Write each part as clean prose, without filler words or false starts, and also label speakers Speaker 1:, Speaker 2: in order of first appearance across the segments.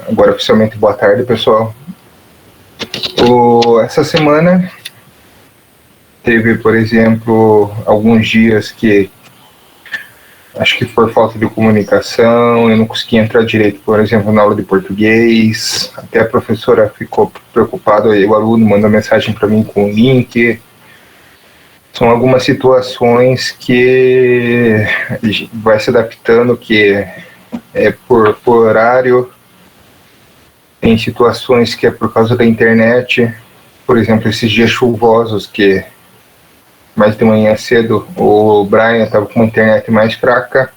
Speaker 1: Agora oficialmente boa tarde, pessoal. Essa semana teve, por exemplo, alguns dias que acho que por falta de comunicação eu não consegui entrar direito, por exemplo, na aula de português. Até a professora ficou preocupada, o aluno mandou mensagem para mim com o link. São algumas situações que vai se adaptando, que é por horário. Tem situações que é por causa da internet. Por exemplo, esses dias chuvosos, que mais de manhã cedo o Brian estava com uma internet mais fraca,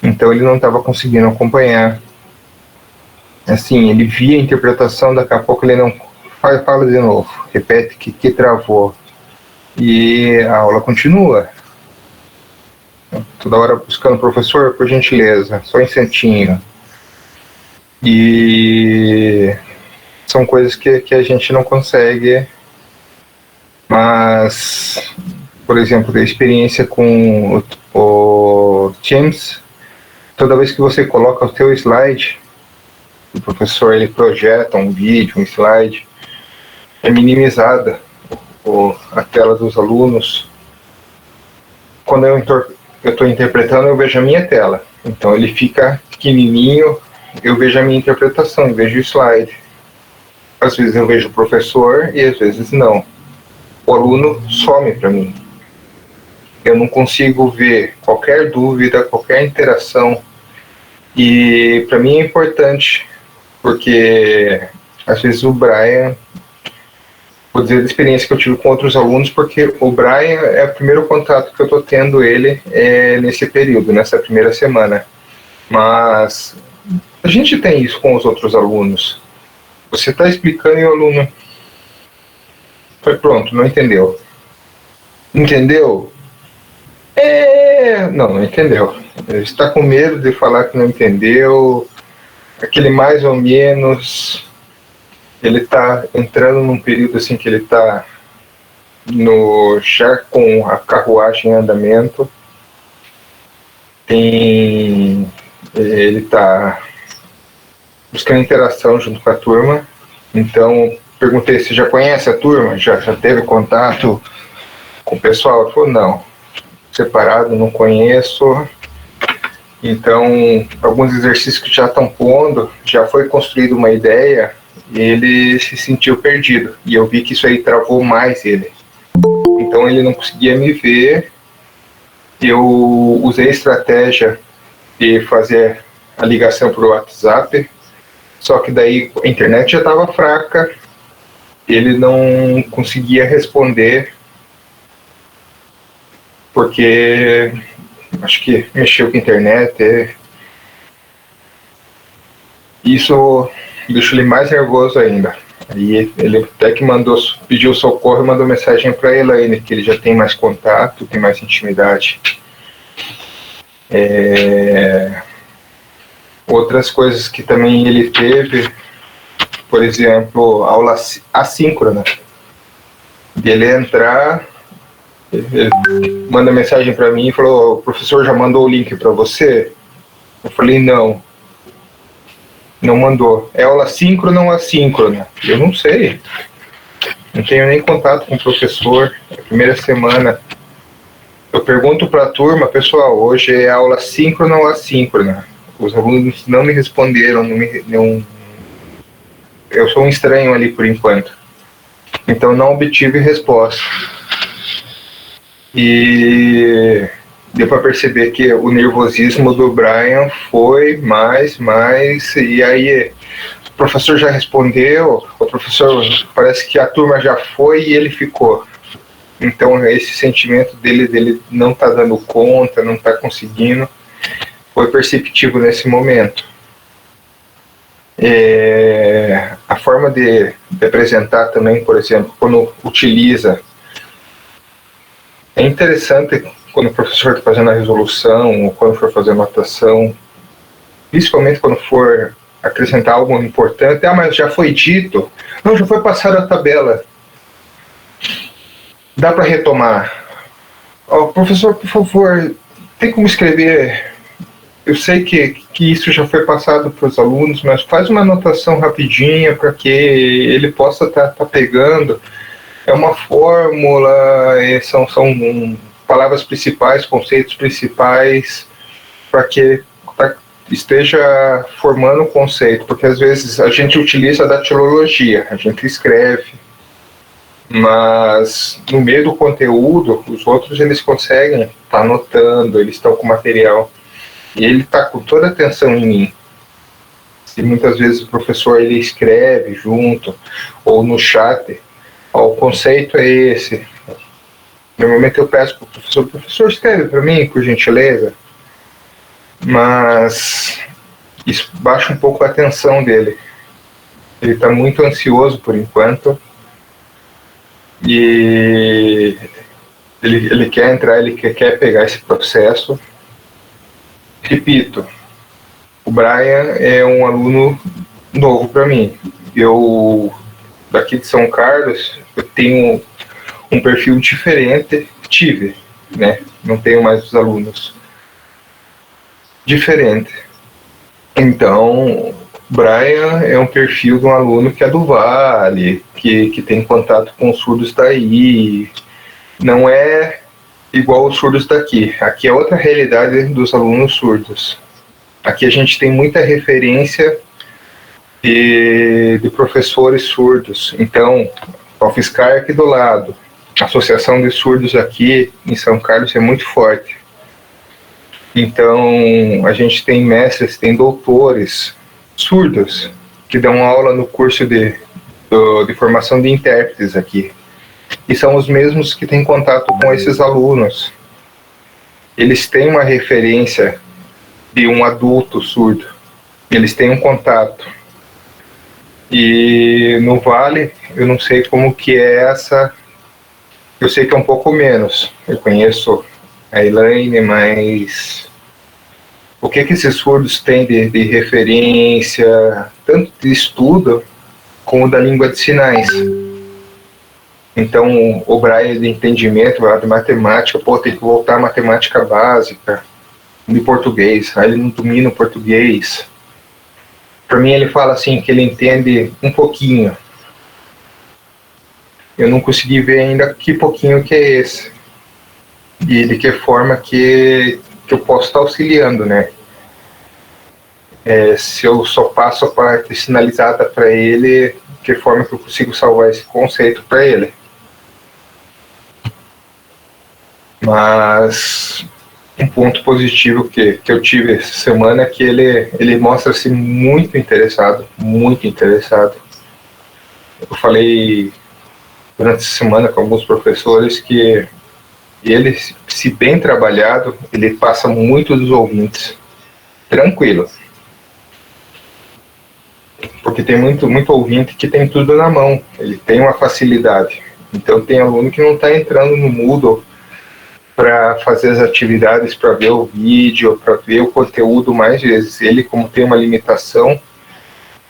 Speaker 1: então ele não estava conseguindo acompanhar. Assim, ele via a interpretação, daqui a pouco ele não fala de novo, repete que travou. E a aula continua. Toda hora buscando, professor, por gentileza, só um instantinho. E são coisas que a gente não consegue, mas, por exemplo, da experiência com o Teams, toda vez que você coloca o seu slide, o professor ele projeta um vídeo, um slide, é minimizada a tela dos alunos. Quando eu estou interpretando, eu vejo a minha tela. Então ele fica pequenininho, eu vejo a minha interpretação, eu vejo o slide. Às vezes eu vejo o professor e às vezes não. O aluno some para mim. Eu não consigo ver qualquer dúvida, qualquer interação. E para mim é importante, porque às vezes o Brian, vou dizer da experiência que eu tive com outros alunos, porque o Brian é o primeiro contato que eu estou tendo ele nesse período, nessa primeira semana. Mas a gente tem isso com os outros alunos. Você está explicando e o aluno foi pronto, não entendeu. Entendeu? Não entendeu. Ele está com medo de falar que não entendeu. Aquele mais ou menos. Ele está entrando num período assim que ele está já com a carruagem em andamento. Ele está buscando interação junto com a turma. Então, perguntei se já conhece a turma, já teve contato com o pessoal. Ele falou, não, separado, não conheço. Então, alguns exercícios que já estão pondo, já foi construída uma ideia, e ele se sentiu perdido. E eu vi que isso aí travou mais ele. Então, ele não conseguia me ver. Eu usei a estratégia de fazer a ligação para o WhatsApp, só que daí a internet já estava fraca, ele não conseguia responder, porque acho que mexeu com a internet. Isso deixou ele mais nervoso ainda. Aí ele até que pediu socorro e mandou mensagem para a Elaine, que ele já tem mais contato, tem mais intimidade. Outras coisas que também ele teve, por exemplo, aula assíncrona. De ele entrar, ele manda mensagem para mim e falou, o professor já mandou o link para você? Eu falei, não mandou. É aula síncrona ou assíncrona? Eu não sei. Não tenho nem contato com o professor. É a primeira semana. Eu pergunto para a turma, pessoal, hoje é aula síncrona ou assíncrona? Os alunos não me responderam. Eu sou um estranho ali por enquanto. Então não obtive resposta. E deu para perceber que o nervosismo do Brian foi mais, e aí o professor já respondeu, o professor parece que a turma já foi e ele ficou. Então esse sentimento dele não está dando conta, não está conseguindo, foi perceptível nesse momento. A forma de apresentar também, por exemplo, quando utiliza, é interessante quando o professor está fazendo a resolução, ou quando for fazer anotação, principalmente quando for acrescentar algo importante. Mas já foi dito. Não, já foi passada a tabela. Dá para retomar. Professor, por favor, tem como escrever eu sei que isso já foi passado para os alunos, mas faz uma anotação rapidinha para que ele possa estar pegando. É uma fórmula, são palavras principais, conceitos principais, para que esteja formando o conceito, porque às vezes a gente utiliza a datilologia, a gente escreve, mas no meio do conteúdo, os outros eles conseguem estar anotando, eles estão com material. E ele está com toda a atenção em mim. E muitas vezes o professor ele escreve junto, ou no chat, o conceito é esse. Normalmente eu peço para o professor escreve para mim, por gentileza. Mas isso baixa um pouco a atenção dele. Ele está muito ansioso por enquanto. E ele quer entrar, ele quer pegar esse processo. Repito, o Brian é um aluno novo para mim. Eu, daqui de São Carlos, eu tenho um perfil diferente, né? Não tenho mais os alunos. Diferente. Então, Brian é um perfil de um aluno que é do Vale, que tem contato com os surdos daí. Não é igual os surdos daqui. Aqui é outra realidade dos alunos surdos. Aqui a gente tem muita referência de professores surdos. Então, a UFSCar aqui do lado, a Associação de Surdos aqui em São Carlos é muito forte. Então, a gente tem mestres, tem doutores surdos que dão aula no curso de formação de intérpretes aqui. E são os mesmos que têm contato com esses alunos. Eles têm uma referência de um adulto surdo. Eles têm um contato. E no Vale, eu não sei como que é essa... Eu sei que é um pouco menos. Eu conheço a Elaine, mas... O que esses surdos têm de referência, tanto de estudo, como da língua de sinais? Então, o Braille de entendimento, de matemática, tem que voltar à matemática básica, de português, aí ele não domina o português. Para mim, ele fala assim, que ele entende um pouquinho. Eu não consegui ver ainda que pouquinho que é esse. E de que forma que eu posso estar auxiliando, né? Se eu só passo a parte sinalizada para ele, de que forma que eu consigo salvar esse conceito para ele. Mas um ponto positivo que eu tive essa semana é que ele mostra-se muito interessado, muito interessado. Eu falei durante essa semana com alguns professores que ele, se bem trabalhado, ele passa muito dos ouvintes, tranquilo. Porque tem muito ouvinte que tem tudo na mão, ele tem uma facilidade. Então tem aluno que não está entrando no Moodle para fazer as atividades, para ver o vídeo, para ver o conteúdo mais vezes. Ele, como tem uma limitação,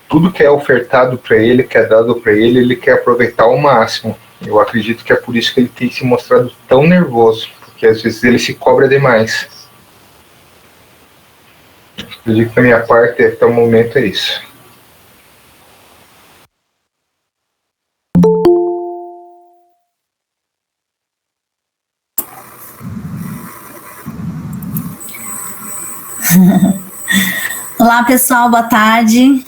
Speaker 1: tudo que é ofertado para ele, que é dado para ele, ele quer aproveitar ao máximo. Eu acredito que é por isso que ele tem se mostrado tão nervoso, porque às vezes ele se cobra demais. Eu digo que da minha parte, até o momento, é isso.
Speaker 2: Olá, pessoal, boa tarde.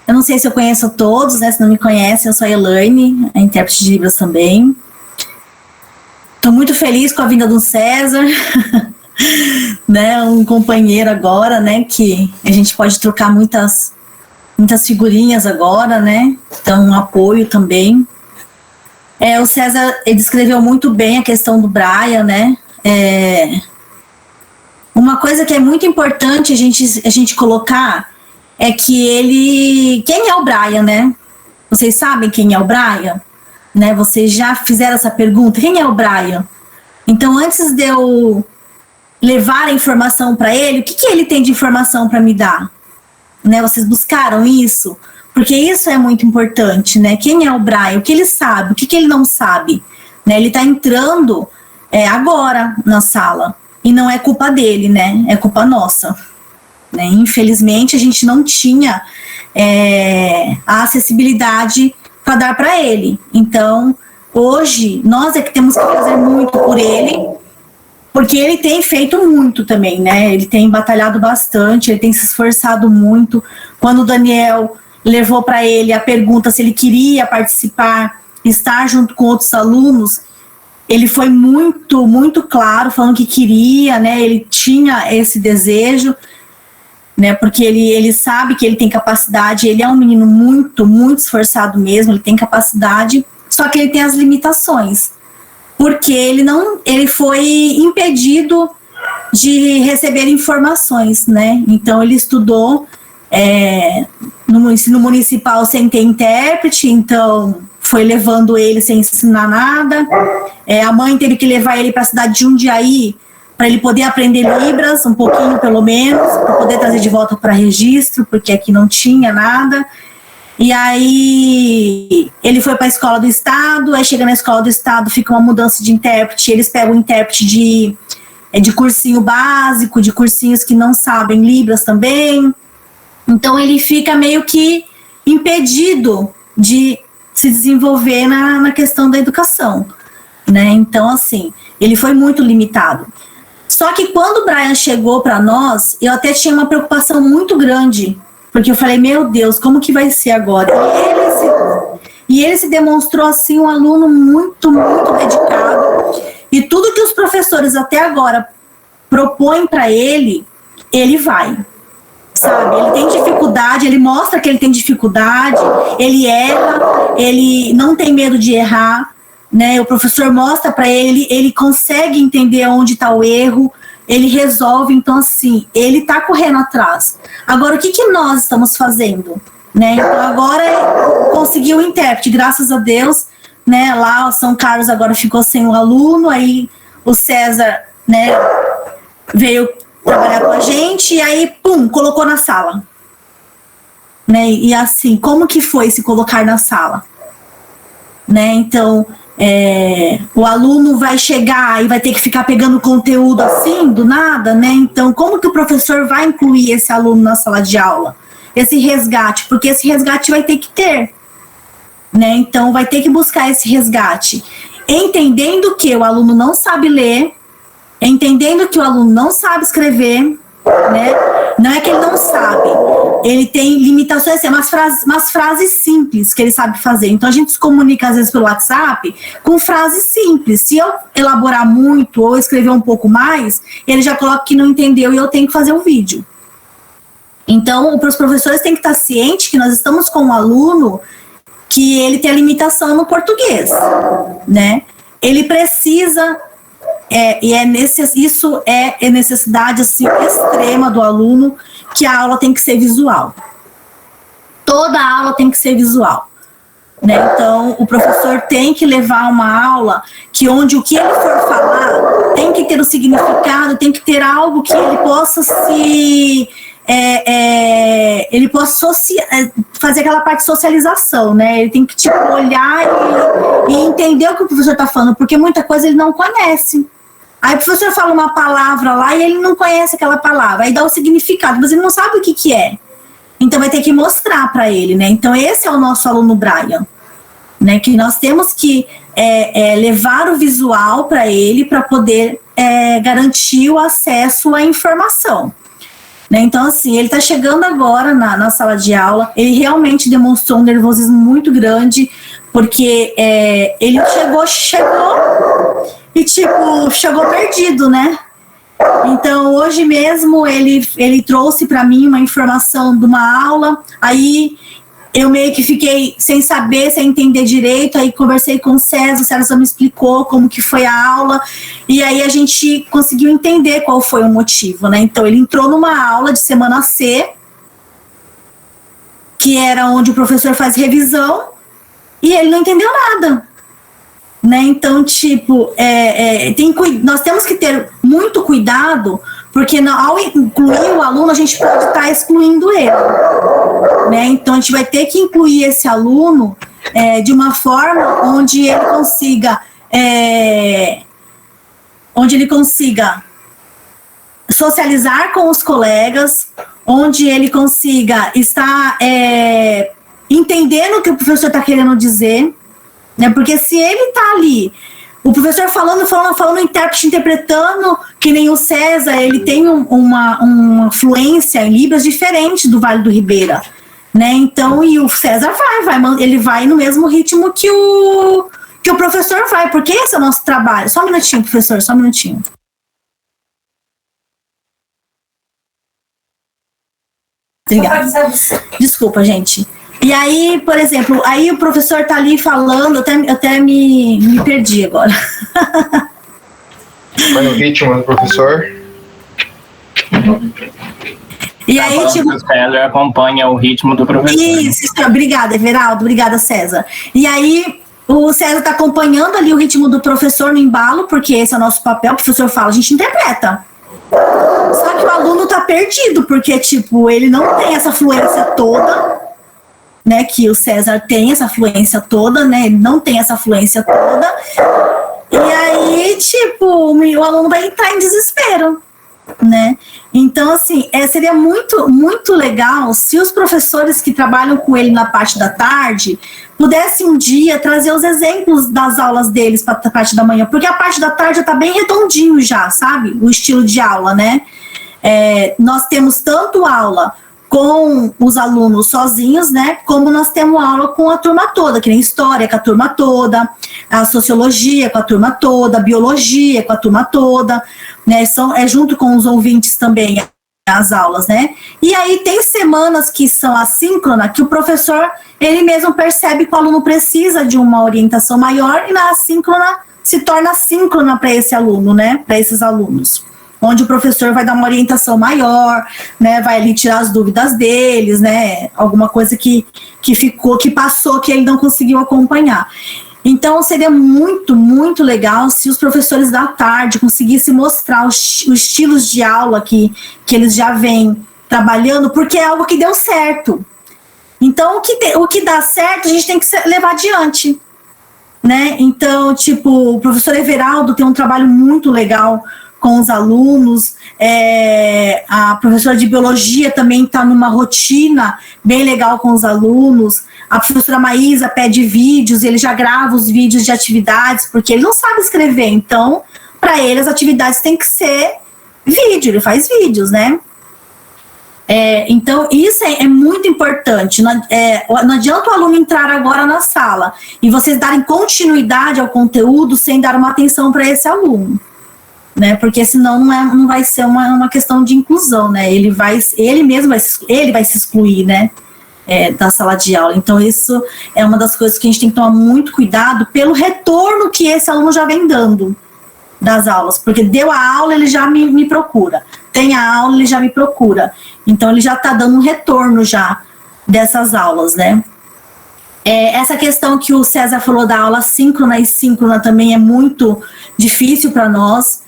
Speaker 2: Eu não sei se eu conheço todos, né? Se não me conhecem, eu sou a Elaine, a intérprete de Libras também. Estou muito feliz com a vinda do César, né? Um companheiro agora, né? Que a gente pode trocar muitas figurinhas agora, né? Então, um apoio também. O César, ele descreveu muito bem a questão do Brian, né? Uma coisa que é muito importante a gente colocar é que ele... Quem é o Brian, né? Vocês sabem quem é o Brian? Né? Vocês já fizeram essa pergunta? Quem é o Brian? Então, antes de eu levar a informação para ele, o que ele tem de informação para me dar? Né? Vocês buscaram isso? Porque isso é muito importante, né? Quem é o Brian? O que ele sabe? O que ele não sabe? Né? Ele está entrando agora na sala. E não é culpa dele, né? É culpa nossa. Né? Infelizmente, a gente não tinha a acessibilidade para dar para ele. Então, hoje, nós é que temos que fazer muito por ele, porque ele tem feito muito também, né? Ele tem batalhado bastante, ele tem se esforçado muito. Quando o Daniel levou para ele a pergunta se ele queria participar, estar junto com outros alunos, ele foi muito, muito claro, falando que queria, né? Ele tinha esse desejo, né? Porque ele sabe que ele tem capacidade, ele é um menino muito, muito esforçado mesmo, ele tem capacidade, só que ele tem as limitações. Porque ele foi impedido de receber informações, né? Então ele estudou no ensino municipal sem ter intérprete, então foi levando ele sem ensinar nada. A mãe teve que levar ele para a cidade de Jundiaí para ele poder aprender Libras, um pouquinho pelo menos, para poder trazer de volta para registro, porque aqui não tinha nada. E aí ele foi para a escola do estado, aí chega na escola do estado, fica uma mudança de intérprete, eles pegam o intérprete de cursinho básico, de cursinhos que não sabem Libras também. Então ele fica meio que impedido de se desenvolver na questão da educação, né? Então, assim, ele foi muito limitado. Só que quando o Brian chegou para nós, eu até tinha uma preocupação muito grande, porque eu falei, meu Deus, como que vai ser agora? E ele se demonstrou, assim, um aluno muito, muito dedicado. E tudo que os professores até agora propõem para ele, ele vai. Sabe? Ele tem dificuldade, ele mostra que ele tem dificuldade, ele erra, ele não tem medo de errar, né? O professor mostra para ele, ele consegue entender onde está o erro, ele resolve. Então, assim, ele está correndo atrás. Agora, o que nós estamos fazendo? Né? Então, agora conseguiu o intérprete, graças a Deus, né? Lá o São Carlos agora ficou sem um aluno, aí o César, né, veio trabalhar com a gente, e aí, pum, colocou na sala. Né? E assim, como que foi se colocar na sala? Né? Então, o aluno vai chegar e vai ter que ficar pegando conteúdo assim, do nada, né? Então, como que o professor vai incluir esse aluno na sala de aula? Esse resgate, porque esse resgate vai ter que ter. Né? Então, vai ter que buscar esse resgate. Entendendo que o aluno não sabe ler, entendendo que o aluno não sabe escrever, né? Não é que ele não sabe, ele tem limitações, assim, umas frases simples que ele sabe fazer. Então a gente se comunica às vezes pelo WhatsApp com frases simples. Se eu elaborar muito ou escrever um pouco mais, ele já coloca que não entendeu e eu tenho que fazer um vídeo. Então, os professores têm que estar cientes que nós estamos com um aluno que ele tem a limitação no português, né? Ele precisa... isso é necessidade assim, extrema do aluno, que a aula tem que ser visual. Toda aula tem que ser visual. Né? Então, o professor tem que levar uma aula que onde o que ele for falar tem que ter um significado, tem que ter algo que ele possa se... ele possa fazer aquela parte de socialização, né? Ele tem que tipo, olhar e entender o que o professor está falando, porque muita coisa ele não conhece. Aí o professor fala uma palavra lá e ele não conhece aquela palavra, aí dá o significado, mas ele não sabe o que é. Então vai ter que mostrar para ele, né? Então esse é o nosso aluno Brian, né? Que nós temos que levar o visual para ele para poder garantir o acesso à informação. Né? Então, assim, ele está chegando agora na sala de aula, ele realmente demonstrou um nervosismo muito grande, porque ele chegou e, tipo, chegou perdido, né? Então, hoje mesmo, ele trouxe para mim uma informação de uma aula, aí eu meio que fiquei sem saber, sem entender direito, aí conversei com o César me explicou como que foi a aula, e aí a gente conseguiu entender qual foi o motivo, né? Então, ele entrou numa aula de semana C, que era onde o professor faz revisão, e ele não entendeu nada. Né? Então, tipo, nós temos que ter muito cuidado, porque ao incluir o aluno, a gente pode estar excluindo ele. Né? Então, a gente vai ter que incluir esse aluno de uma forma onde ele consiga onde ele consiga socializar com os colegas, onde ele consiga estar entendendo o que o professor está querendo dizer, né? Porque se ele está ali, o professor falando, o intérprete interpretando, que nem o César, ele tem uma fluência em Libras diferente do Vale do Ribeira, né? Então, e o César ele vai no mesmo ritmo que o professor vai, porque esse é o nosso trabalho. Só um minutinho, professor, só um minutinho. Obrigada. Desculpa, gente. E aí, por exemplo, aí o professor tá ali falando, eu até me perdi agora.
Speaker 1: Vai no ritmo do professor.
Speaker 2: E aí, tipo,
Speaker 3: o César acompanha o ritmo do professor.
Speaker 2: Isso, obrigada, Everaldo, obrigada, César. E aí, o César tá acompanhando ali o ritmo do professor no embalo, porque esse é o nosso papel, o professor fala, a gente interpreta. Só que o aluno tá perdido, porque, tipo, ele não tem essa fluência toda, né, que o César tem essa fluência toda, né, ele não tem essa fluência toda, e aí, tipo, o aluno vai entrar em desespero, né, então, assim, seria muito, muito legal se os professores que trabalham com ele na parte da tarde pudessem um dia trazer os exemplos das aulas deles para a parte da manhã, porque a parte da tarde já tá bem redondinho já, sabe, o estilo de aula, né, nós temos tanto aula com os alunos sozinhos, né, como nós temos aula com a turma toda, que nem história com a turma toda, a sociologia com a turma toda, a biologia com a turma toda, né, junto com os ouvintes também as aulas, né, e aí tem semanas que são assíncronas, que o professor, ele mesmo percebe que o aluno precisa de uma orientação maior, e na assíncrona se torna síncrona para esse aluno, né, para esses alunos, onde o professor vai dar uma orientação maior, né, vai ali tirar as dúvidas deles, né, alguma coisa que passou, que ele não conseguiu acompanhar. Então, seria muito, muito legal se os professores da tarde conseguissem mostrar os estilos de aula que eles já vêm trabalhando, porque é algo que deu certo. Então, o que dá certo, a gente tem que levar adiante, né? Então, tipo, o professor Everaldo tem um trabalho muito legal com os alunos, a professora de biologia também está numa rotina bem legal com os alunos, a professora Maísa pede vídeos, ele já grava os vídeos de atividades, porque ele não sabe escrever, então, para ele as atividades têm que ser vídeo, ele faz vídeos, né? Então, isso é muito importante, não adianta o aluno entrar agora na sala e vocês darem continuidade ao conteúdo sem dar uma atenção para esse aluno, né, porque senão não vai ser uma questão de inclusão, né, ele vai se excluir, né, da sala de aula. Então isso é uma das coisas que a gente tem que tomar muito cuidado pelo retorno que esse aluno já vem dando das aulas, porque deu a aula, ele já me procura, tem a aula, ele já me procura, então ele já está dando um retorno já dessas aulas, né. Essa questão que o César falou da aula síncrona e síncrona também é muito difícil para nós.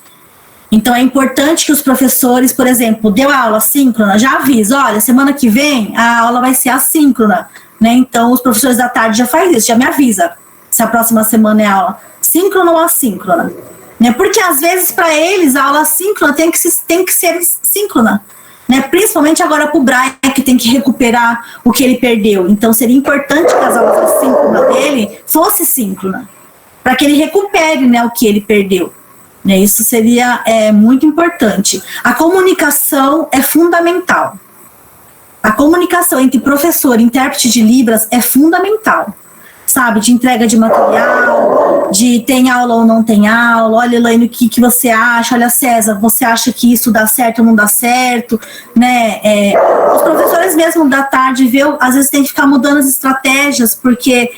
Speaker 2: Então, é importante que os professores, por exemplo, deu a aula síncrona, já avisa, olha, semana que vem a aula vai ser assíncrona, né? Então, os professores da tarde já fazem isso, já me avisa se a próxima semana é aula síncrona ou assíncrona, né? Porque, às vezes, para eles, a aula síncrona tem que ser síncrona, né? Principalmente agora para o Brian, que tem que recuperar o que ele perdeu. Então, seria importante que as aulas assíncronas dele fosse síncrona, para que ele recupere, né, o que ele perdeu. Isso seria muito importante. A comunicação é fundamental. A comunicação entre professor e intérprete de Libras é fundamental. Sabe, de entrega de material, de tem aula ou não tem aula, olha, Elaine, o que você acha? Olha, César, você acha que isso dá certo ou não dá certo? Né? Os professores mesmo da tarde, às vezes tem que ficar mudando as estratégias, porque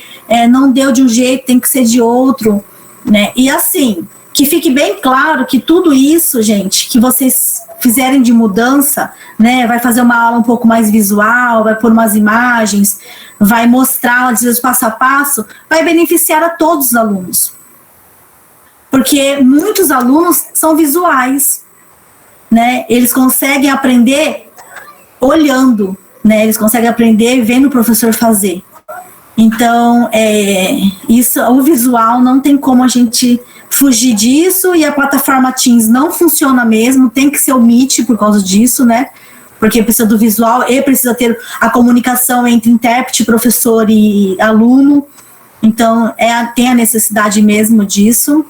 Speaker 2: não deu de um jeito, tem que ser de outro, né? E assim, que fique bem claro que tudo isso, gente, que vocês fizerem de mudança, né, vai fazer uma aula um pouco mais visual, vai pôr umas imagens, vai mostrar, às vezes, passo a passo, vai beneficiar a todos os alunos. Porque muitos alunos são visuais, né, eles conseguem aprender olhando, né, eles conseguem aprender vendo o professor fazer. Então, o visual não tem como a gente fugir disso, e a plataforma Teams não funciona mesmo, tem que ser o Meet por causa disso, né? Porque precisa do visual e precisa ter a comunicação entre intérprete, professor e aluno. Então, tem a necessidade mesmo disso.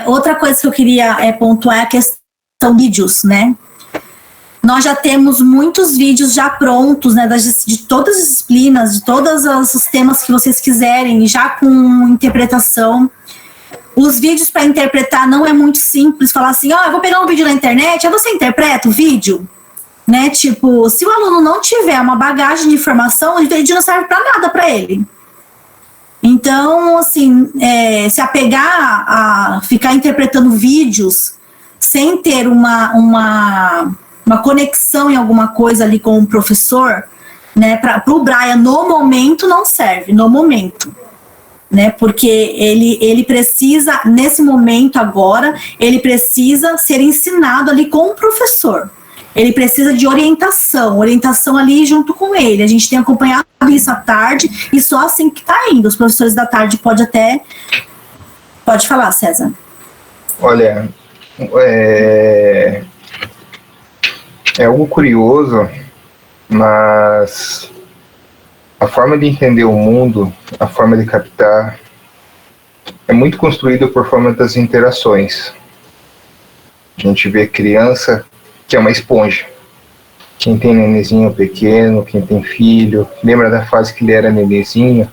Speaker 2: Outra coisa que eu queria pontuar é a questão de vídeos, né? Nós já temos muitos vídeos já prontos, né, de todas as disciplinas, de todos os temas que vocês quiserem, já com interpretação. Os vídeos para interpretar não é muito simples, falar assim, eu vou pegar um vídeo na internet, aí você interpreta o vídeo, né? Tipo, se o aluno não tiver uma bagagem de informação, o vídeo não serve para nada para ele. Então, assim, se apegar a ficar interpretando vídeos sem ter uma conexão em alguma coisa ali com o professor, né, para o Brian, no momento, não serve, no momento. Né, porque ele precisa, nesse momento agora, ele precisa ser ensinado ali com o professor. Ele precisa de orientação ali junto com ele. A gente tem acompanhado isso à tarde, e só assim que está indo. Os professores da tarde pode falar, César.
Speaker 1: Olha, é algo curioso, mas a forma de entender o mundo, a forma de captar, é muito construída por forma das interações. A gente vê criança que é uma esponja. Quem tem nenenzinho pequeno, quem tem filho, lembra da fase que ele era nenenzinho?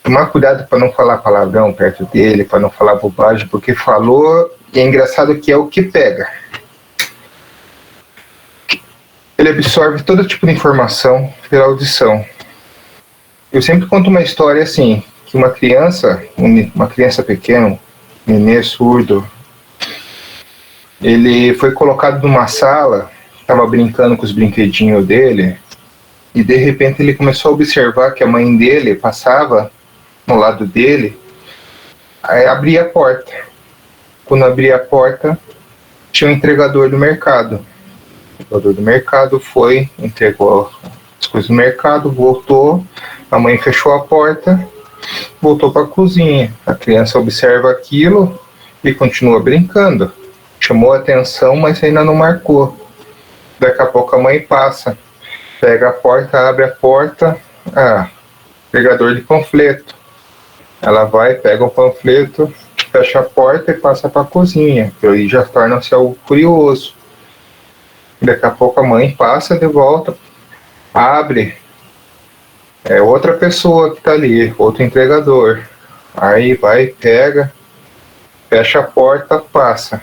Speaker 1: Tomar cuidado para não falar palavrão perto dele, para não falar bobagem, porque falou, e é engraçado que é o que pega. Ele absorve todo tipo de informação pela audição. Eu sempre conto uma história assim, que uma criança pequena, um nenê surdo, ele foi colocado numa sala, estava brincando com os brinquedinhos dele, e de repente ele começou a observar que a mãe dele passava no lado dele, aí abria a porta. Quando abria a porta, tinha um entregador do mercado. O entregador do mercado foi, entregou as coisas no mercado, voltou, a mãe fechou a porta, voltou para a cozinha. A criança observa aquilo e continua brincando. Chamou a atenção, mas ainda não marcou. Daqui a pouco a mãe passa, pega a porta, abre a porta, entregador de panfleto. Ela vai, pega o panfleto, fecha a porta e passa para a cozinha. Aí já torna-se algo curioso. Daqui a pouco a mãe passa de volta, abre, é outra pessoa que está ali, outro entregador. Aí vai, pega, fecha a porta, passa.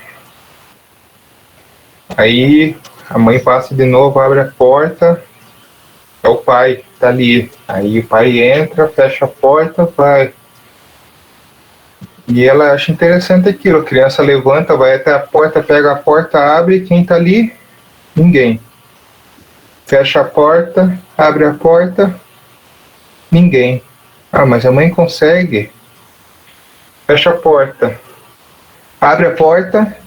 Speaker 1: Aí a mãe passa de novo, abre a porta, é o pai, tá ali. Aí o pai entra, fecha a porta, vai. E ela acha interessante aquilo, a criança levanta, vai até a porta, pega a porta, abre, quem tá ali? Ninguém. Fecha a porta, abre a porta, ninguém. Mas a mãe consegue. Fecha a porta, abre a porta,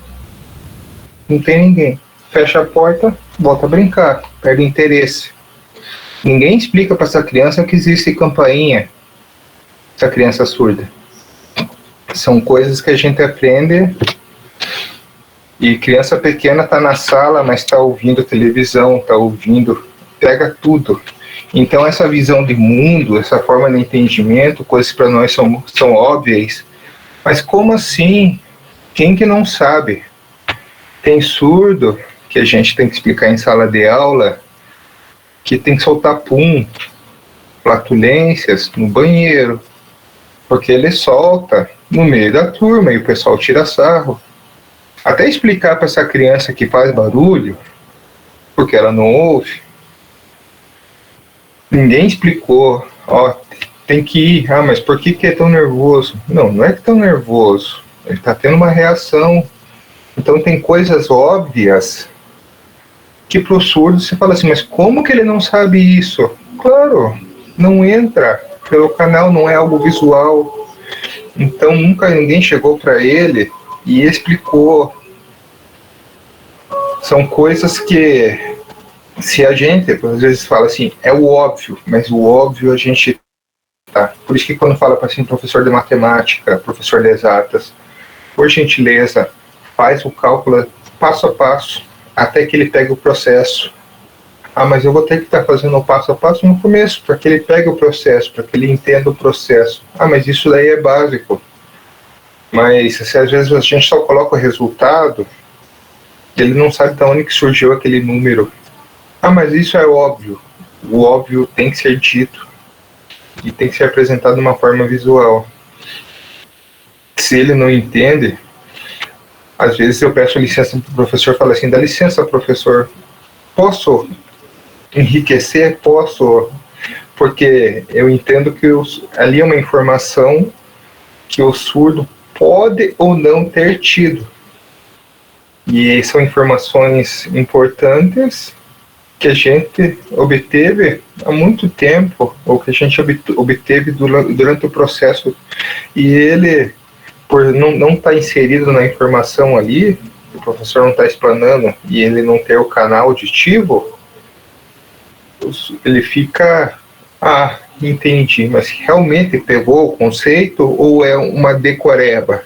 Speaker 1: não tem ninguém. Fecha a porta, volta a brincar, perde interesse. Ninguém explica para essa criança que existe campainha, essa criança surda. São coisas que a gente aprende, e criança pequena está na sala, mas está ouvindo televisão, está ouvindo, pega tudo. Então essa visão de mundo, essa forma de entendimento, coisas para nós são óbvias, mas como assim? Quem que não sabe? Tem surdo, que a gente tem que explicar em sala de aula, que tem que soltar pum, flatulências no banheiro, porque ele solta no meio da turma e o pessoal tira sarro. Até explicar para essa criança que faz barulho, porque ela não ouve, ninguém explicou. Tem que ir. Mas por que é tão nervoso? Não é que tão nervoso, ele está tendo uma reação. Então tem coisas óbvias que para o surdo você fala assim, mas como que ele não sabe isso? Claro, não entra pelo canal, não é algo visual. Então nunca ninguém chegou para ele e explicou. São coisas que, se a gente às vezes fala assim, é o óbvio, mas o óbvio a gente Por isso que quando fala para assim, professor de matemática, professor de exatas, por gentileza, faz o cálculo passo a passo, até que ele pegue o processo. Ah, mas eu vou ter que estar fazendo o passo a passo no começo, para que ele pegue o processo, para que ele entenda o processo. Ah, mas isso daí é básico. Mas se às vezes a gente só coloca o resultado, ele não sabe de onde que surgiu aquele número. Ah, mas isso é óbvio. O óbvio tem que ser dito e tem que ser apresentado de uma forma visual. Se ele não entende, às vezes eu peço licença para o professor, falo assim, dá licença, professor, posso enriquecer? Posso, porque eu entendo que ali é uma informação que o surdo pode ou não ter tido. E são informações importantes que a gente obteve há muito tempo, ou que a gente obteve durante o processo, e ele, por não estar inserido na informação ali, o professor não está explanando, e ele não ter o canal auditivo, ele fica, entendi, mas realmente pegou o conceito, ou é uma decoreba?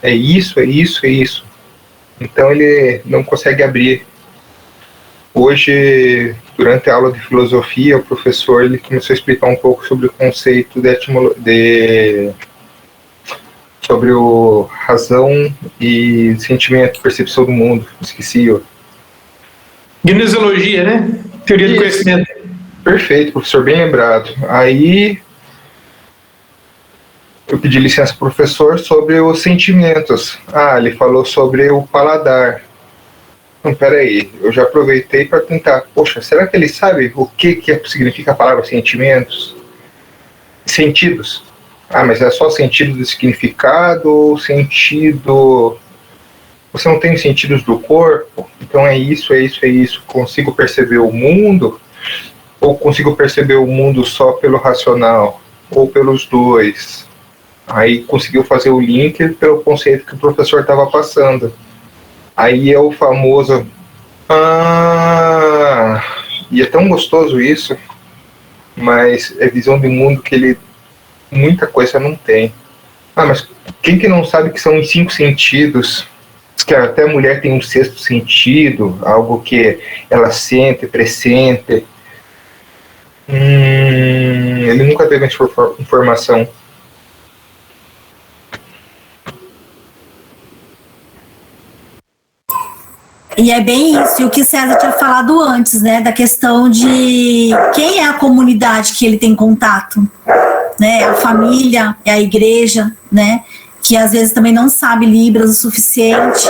Speaker 1: É isso, é isso, é isso. Então ele não consegue abrir. Hoje, durante a aula de filosofia, o professor ele começou a explicar um pouco sobre o conceito sobre o razão e sentimento, percepção do mundo. Esqueci.
Speaker 4: Gnosiologia, né? Teoria do conhecimento.
Speaker 1: Perfeito, professor, bem lembrado. Aí eu pedi licença pro professor sobre os sentimentos. Ele falou sobre o paladar. Não, peraí, eu já aproveitei para tentar. Poxa, será que ele sabe o que significa a palavra sentimentos? Sentidos. Mas é só sentido do significado ou sentido... Você não tem sentidos do corpo? Então é isso, é isso, é isso. Consigo perceber o mundo? Ou consigo perceber o mundo só pelo racional? Ou pelos dois? Aí conseguiu fazer o link pelo conceito que o professor estava passando. Aí é o famoso... E é tão gostoso isso, mas é visão de mundo que ele... muita coisa não tem. Mas quem que não sabe que são os 5 sentidos? Que até a mulher tem um 6º sentido, algo que ela sente, pressente. Ele nunca teve essa informação.
Speaker 2: E é bem isso, e o que César tinha falado antes, né, da questão de quem é a comunidade que ele tem contato, né, a família, é a igreja, né, que às vezes também não sabe Libras o suficiente,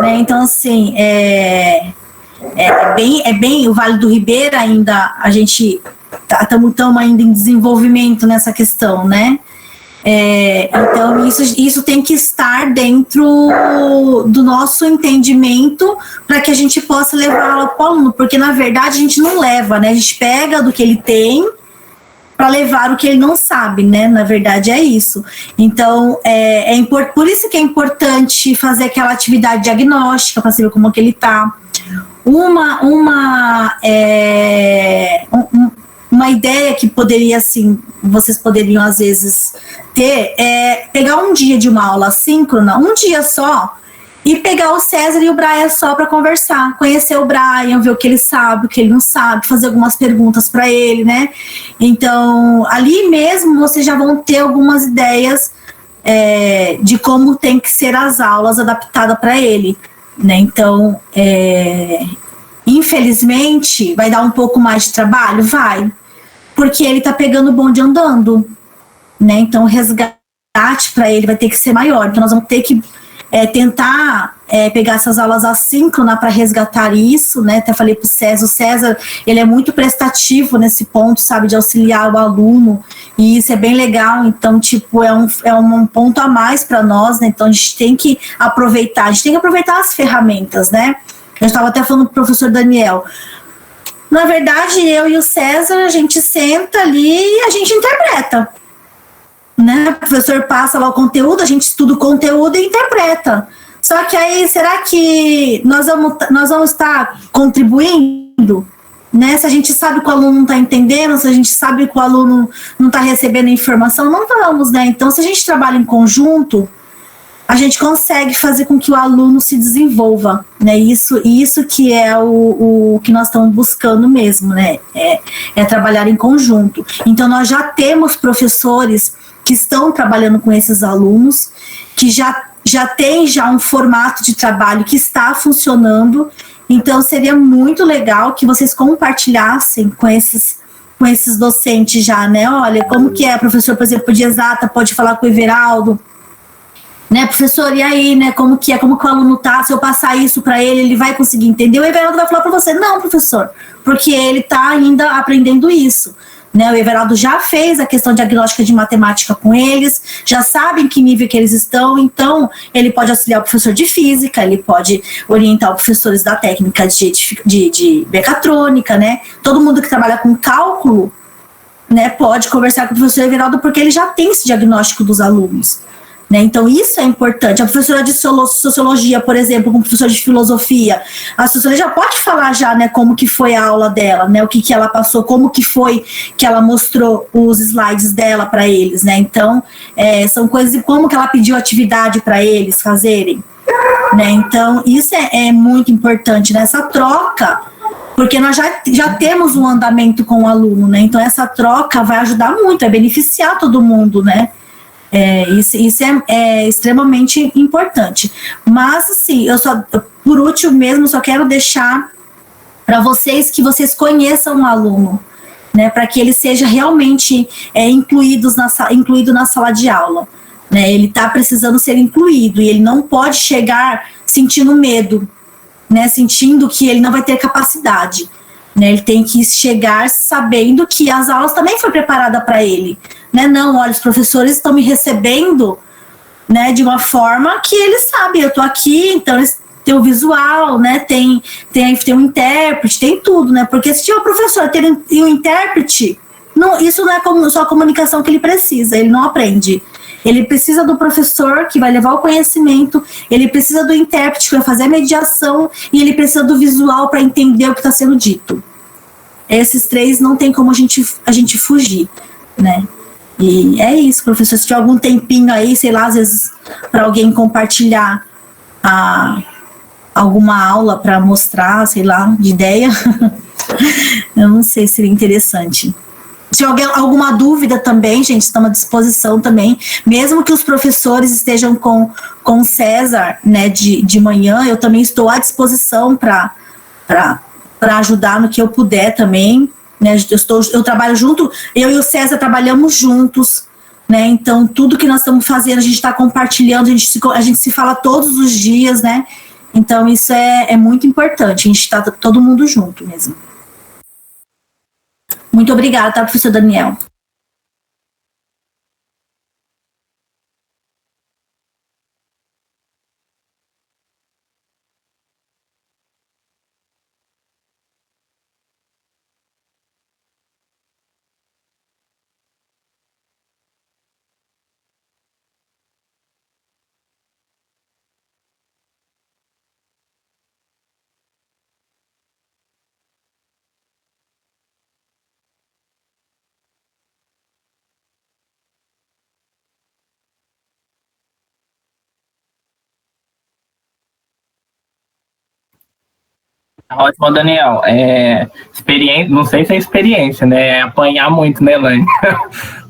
Speaker 2: né, então assim, é bem o Vale do Ribeira ainda, a gente estamos ainda em desenvolvimento nessa questão, né. Então isso tem que estar dentro do nosso entendimento para que a gente possa levar para o aluno, porque na verdade a gente não leva, né? A gente pega do que ele tem para levar o que ele não sabe, né? Na verdade é isso. Então por isso que é importante fazer aquela atividade diagnóstica para saber como que ele está. Uma ideia que poderia, assim, vocês poderiam às vezes ter é pegar um dia de uma aula síncrona, um dia só, e pegar o César e o Brian só para conversar, conhecer o Brian, ver o que ele sabe, o que ele não sabe, fazer algumas perguntas para ele, né? Então, ali mesmo vocês já vão ter algumas ideias de como tem que ser as aulas adaptadas para ele, né? Então, infelizmente, vai dar um pouco mais de trabalho? Vai, porque ele tá pegando o bonde andando, né? Então, o resgate para ele vai ter que ser maior. Então, nós vamos ter que tentar pegar essas aulas assíncronas para resgatar isso, né? Até falei pro César, o César, ele é muito prestativo nesse ponto, sabe, de auxiliar o aluno, e isso é bem legal. Então, tipo, é um ponto a mais para nós, né? Então, a gente tem que aproveitar as ferramentas, né? Eu estava até falando pro professor Daniel. Na verdade, eu e o César, a gente senta ali e a gente interpreta. Né? O professor passa lá o conteúdo, a gente estuda o conteúdo e interpreta. Só que aí, será que nós vamos estar contribuindo? né? Se a gente sabe que o aluno não está entendendo, se a gente sabe que o aluno não está recebendo a informação, não vamos, né? Então, se a gente trabalha em conjunto, a gente consegue fazer com que o aluno se desenvolva, né? Isso que é o que nós estamos buscando mesmo, né? É trabalhar em conjunto. Então, nós já temos professores que estão trabalhando com esses alunos, que já tem um formato de trabalho que está funcionando. Então, seria muito legal que vocês compartilhassem com esses docentes já, né? Olha, como que é, professor, por exemplo, de exata, pode falar com o Everaldo, né, professor, e aí, né, como que o aluno tá, se eu passar isso para ele vai conseguir entender? O Everaldo vai falar para você, não, professor, porque ele tá ainda aprendendo isso, né? O Everaldo já fez a questão diagnóstica de matemática com eles, já sabe em que nível que eles estão, então ele pode auxiliar o professor de física, ele pode orientar os professores da técnica de mecatrônica, né? Todo mundo que trabalha com cálculo, né, pode conversar com o professor Everaldo, porque ele já tem esse diagnóstico dos alunos. Né? Então, isso é importante. A professora de sociologia, por exemplo, com o professor de filosofia, a sociologia já pode falar já, né, como que foi a aula dela, né, o que ela passou, como que foi que ela mostrou os slides dela para eles, né? Então, são coisas de como que ela pediu atividade para eles fazerem, né? Então, isso é muito importante, né? Essa troca, porque nós já temos um andamento com o aluno, né? Então, essa troca vai ajudar muito, vai beneficiar todo mundo, né? Isso é extremamente importante. Mas, assim, por último mesmo, só quero deixar para vocês que vocês conheçam o aluno, né, para que ele seja realmente incluído na sala de aula. Né, ele está precisando ser incluído e ele não pode chegar sentindo medo, né, sentindo que ele não vai ter capacidade. Né, ele tem que chegar sabendo que as aulas também foram preparadas para ele. Né, não, olha, os professores estão me recebendo, né, de uma forma que eles sabem, eu estou aqui, então eles têm o visual, né, tem um intérprete, tem tudo, né, porque se tiver o professor e um intérprete, não, isso não é só a comunicação que ele precisa, ele não aprende. Ele precisa do professor que vai levar o conhecimento, ele precisa do intérprete que vai fazer a mediação e ele precisa do visual para entender o que está sendo dito. Esses três não tem como a gente fugir, né? E é isso, professor. Se tiver algum tempinho aí, sei lá, às vezes para alguém compartilhar alguma aula para mostrar, sei lá, de ideia, eu não sei se seria interessante. Se tiver alguma dúvida também, gente, estamos à disposição também. Mesmo que os professores estejam com o César, né, de manhã, eu também estou à disposição para ajudar no que eu puder também. Né, eu trabalho junto, eu e o César trabalhamos juntos, né, então tudo que nós estamos fazendo, a gente está compartilhando, a gente se fala todos os dias, né, então isso é muito importante, a gente está todo mundo junto mesmo. Muito obrigada, tá, professor Daniel?
Speaker 3: Ótimo, Daniel. Experiência, não sei se é experiência, né? É apanhar muito, né, Elaine?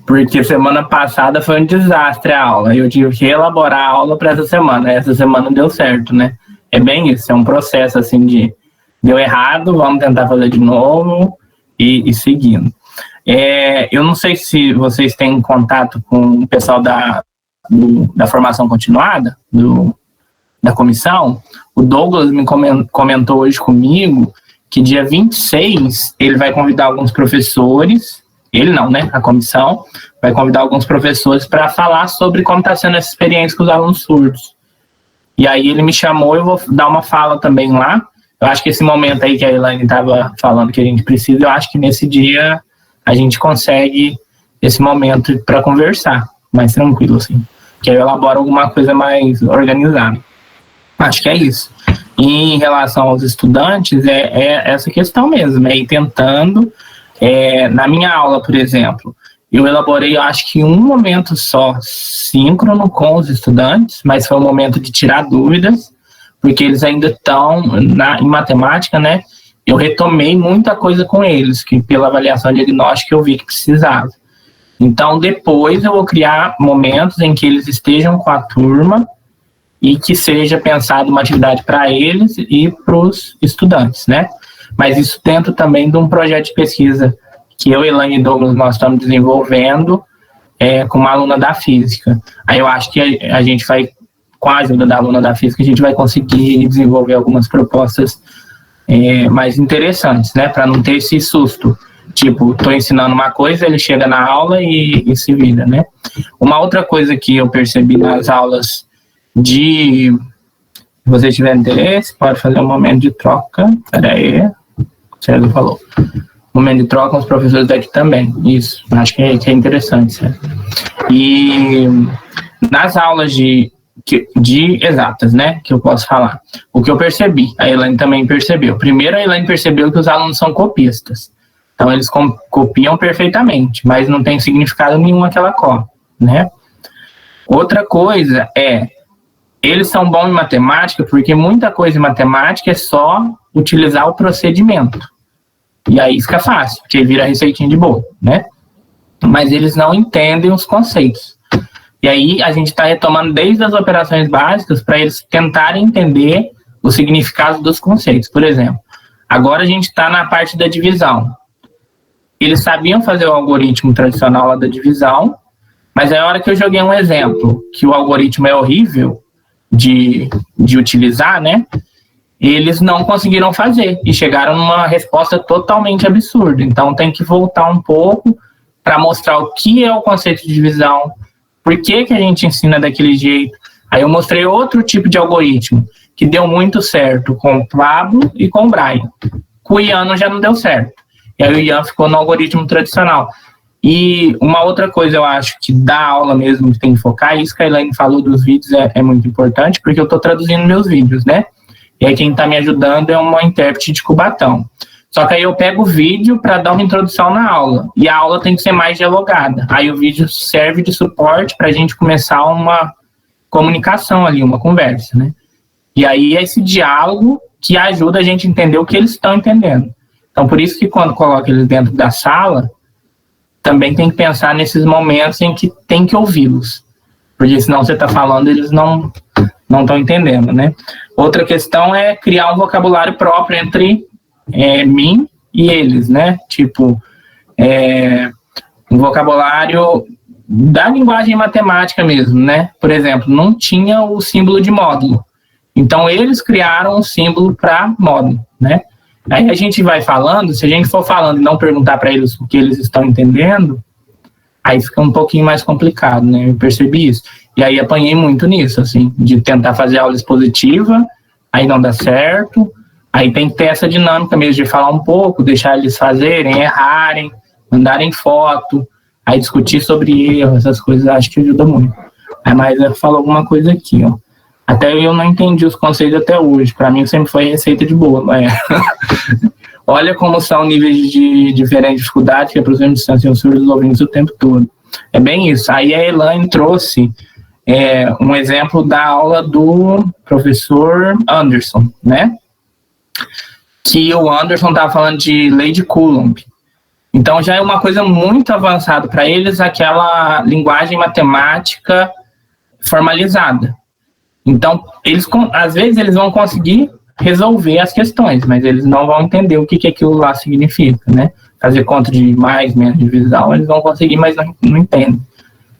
Speaker 3: Porque semana passada foi um desastre a aula. Eu tive que elaborar a aula para essa semana. Essa semana deu certo, né? É bem isso, é um processo assim de deu errado, vamos tentar fazer de novo e seguindo. Eu não sei se vocês têm contato com o pessoal da formação continuada, da comissão. O Douglas me comentou hoje comigo que dia 26 ele vai convidar alguns professores, ele não, né? A comissão vai convidar alguns professores para falar sobre como está sendo essa experiência com os alunos surdos. E aí ele me chamou, eu vou dar uma fala também lá. Eu acho que esse momento aí que a Elaine estava falando que a gente precisa, eu acho que nesse dia a gente consegue esse momento para conversar, mais tranquilo, assim. Que aí eu elaboro alguma coisa mais organizada. Acho que é isso. E em relação aos estudantes, é essa questão mesmo, é ir tentando. Na minha aula, por exemplo, eu elaborei, eu acho que um momento só síncrono com os estudantes, mas foi um momento de tirar dúvidas, porque eles ainda estão em matemática, né? Eu retomei muita coisa com eles, que pela avaliação diagnóstica eu vi que precisava. Então, depois eu vou criar momentos em que eles estejam com a turma e que seja pensado uma atividade para eles e para os estudantes, né? Mas isso dentro também de um projeto de pesquisa que eu, Elaine e Douglas, nós estamos desenvolvendo com uma aluna da física. Aí eu acho que a gente vai, com a ajuda da aluna da física, a gente vai conseguir desenvolver algumas propostas mais interessantes, né? Para não ter esse susto. Tipo, estou ensinando uma coisa, ele chega na aula e se vira, né? Uma outra coisa que eu percebi nas aulas se você tiver interesse, pode fazer um momento de troca. Peraí, o César falou. Momento de troca com os professores daqui também. Isso, acho que é interessante, César. E nas aulas de exatas, né, que eu posso falar, o que eu percebi, a Elaine também percebeu. Primeiro, a Elaine percebeu que os alunos são copistas. Então, eles copiam perfeitamente, mas não tem significado nenhum aquela cópia, né? Outra coisa eles são bons em matemática porque muita coisa em matemática é só utilizar o procedimento. E aí fica fácil, porque vira receitinha de bolo, né? Mas eles não entendem os conceitos. E aí a gente está retomando desde as operações básicas para eles tentarem entender o significado dos conceitos. Por exemplo, agora a gente está na parte da divisão. Eles sabiam fazer o algoritmo tradicional lá da divisão, mas aí a hora que eu joguei um exemplo, que o algoritmo é horrível de utilizar, né? Eles não conseguiram fazer e chegaram numa resposta totalmente absurda. Então tem que voltar um pouco para mostrar o que é o conceito de divisão, por que a gente ensina daquele jeito. Aí eu mostrei outro tipo de algoritmo que deu muito certo com o Pablo e com o Brian. Com o Ian já não deu certo. E aí o Ian ficou no algoritmo tradicional. E uma outra coisa eu acho que da aula mesmo que tem que focar, isso que a Elaine falou dos vídeos é muito importante, porque eu estou traduzindo meus vídeos, né? E aí quem está me ajudando é uma intérprete de Cubatão. Só que aí eu pego o vídeo para dar uma introdução na aula. E a aula tem que ser mais dialogada. Aí o vídeo serve de suporte para a gente começar uma comunicação ali, uma conversa, né? E aí é esse diálogo que ajuda a gente a entender o que eles estão entendendo. Então por isso que quando coloca eles dentro da sala, também tem que pensar nesses momentos em que tem que ouvi-los. Porque senão você está falando, eles não estão entendendo, né? Outra questão é criar um vocabulário próprio entre mim e eles, né? Tipo, um vocabulário da linguagem matemática mesmo, né? Por exemplo, não tinha o símbolo de módulo. Então, eles criaram um símbolo para módulo, né? Aí a gente vai falando, se a gente for falando e não perguntar para eles o que eles estão entendendo, aí fica um pouquinho mais complicado, né? Eu percebi isso. E aí apanhei muito nisso, assim, de tentar fazer aula expositiva, aí não dá certo, aí tem que ter essa dinâmica mesmo de falar um pouco, deixar eles fazerem, errarem, mandarem foto, aí discutir sobre erro, essas coisas, acho que ajuda muito. Aí mais falou alguma coisa aqui, ó. Até eu não entendi os conceitos até hoje, para mim sempre foi receita de bolo, Olha como são níveis de diferente dificuldade que aproximam distância aos surdos ouvintes o tempo todo. É bem isso. Aí a Elaine trouxe um exemplo da aula do professor Anderson, né? Que o Anderson estava falando de lei de Coulomb. Então já é uma coisa muito avançada para eles, aquela linguagem matemática formalizada. Então, às vezes eles vão conseguir resolver as questões, mas eles não vão entender o que aquilo lá significa, né? Fazer conta de mais, menos divisão, eles vão conseguir, mas não entendem.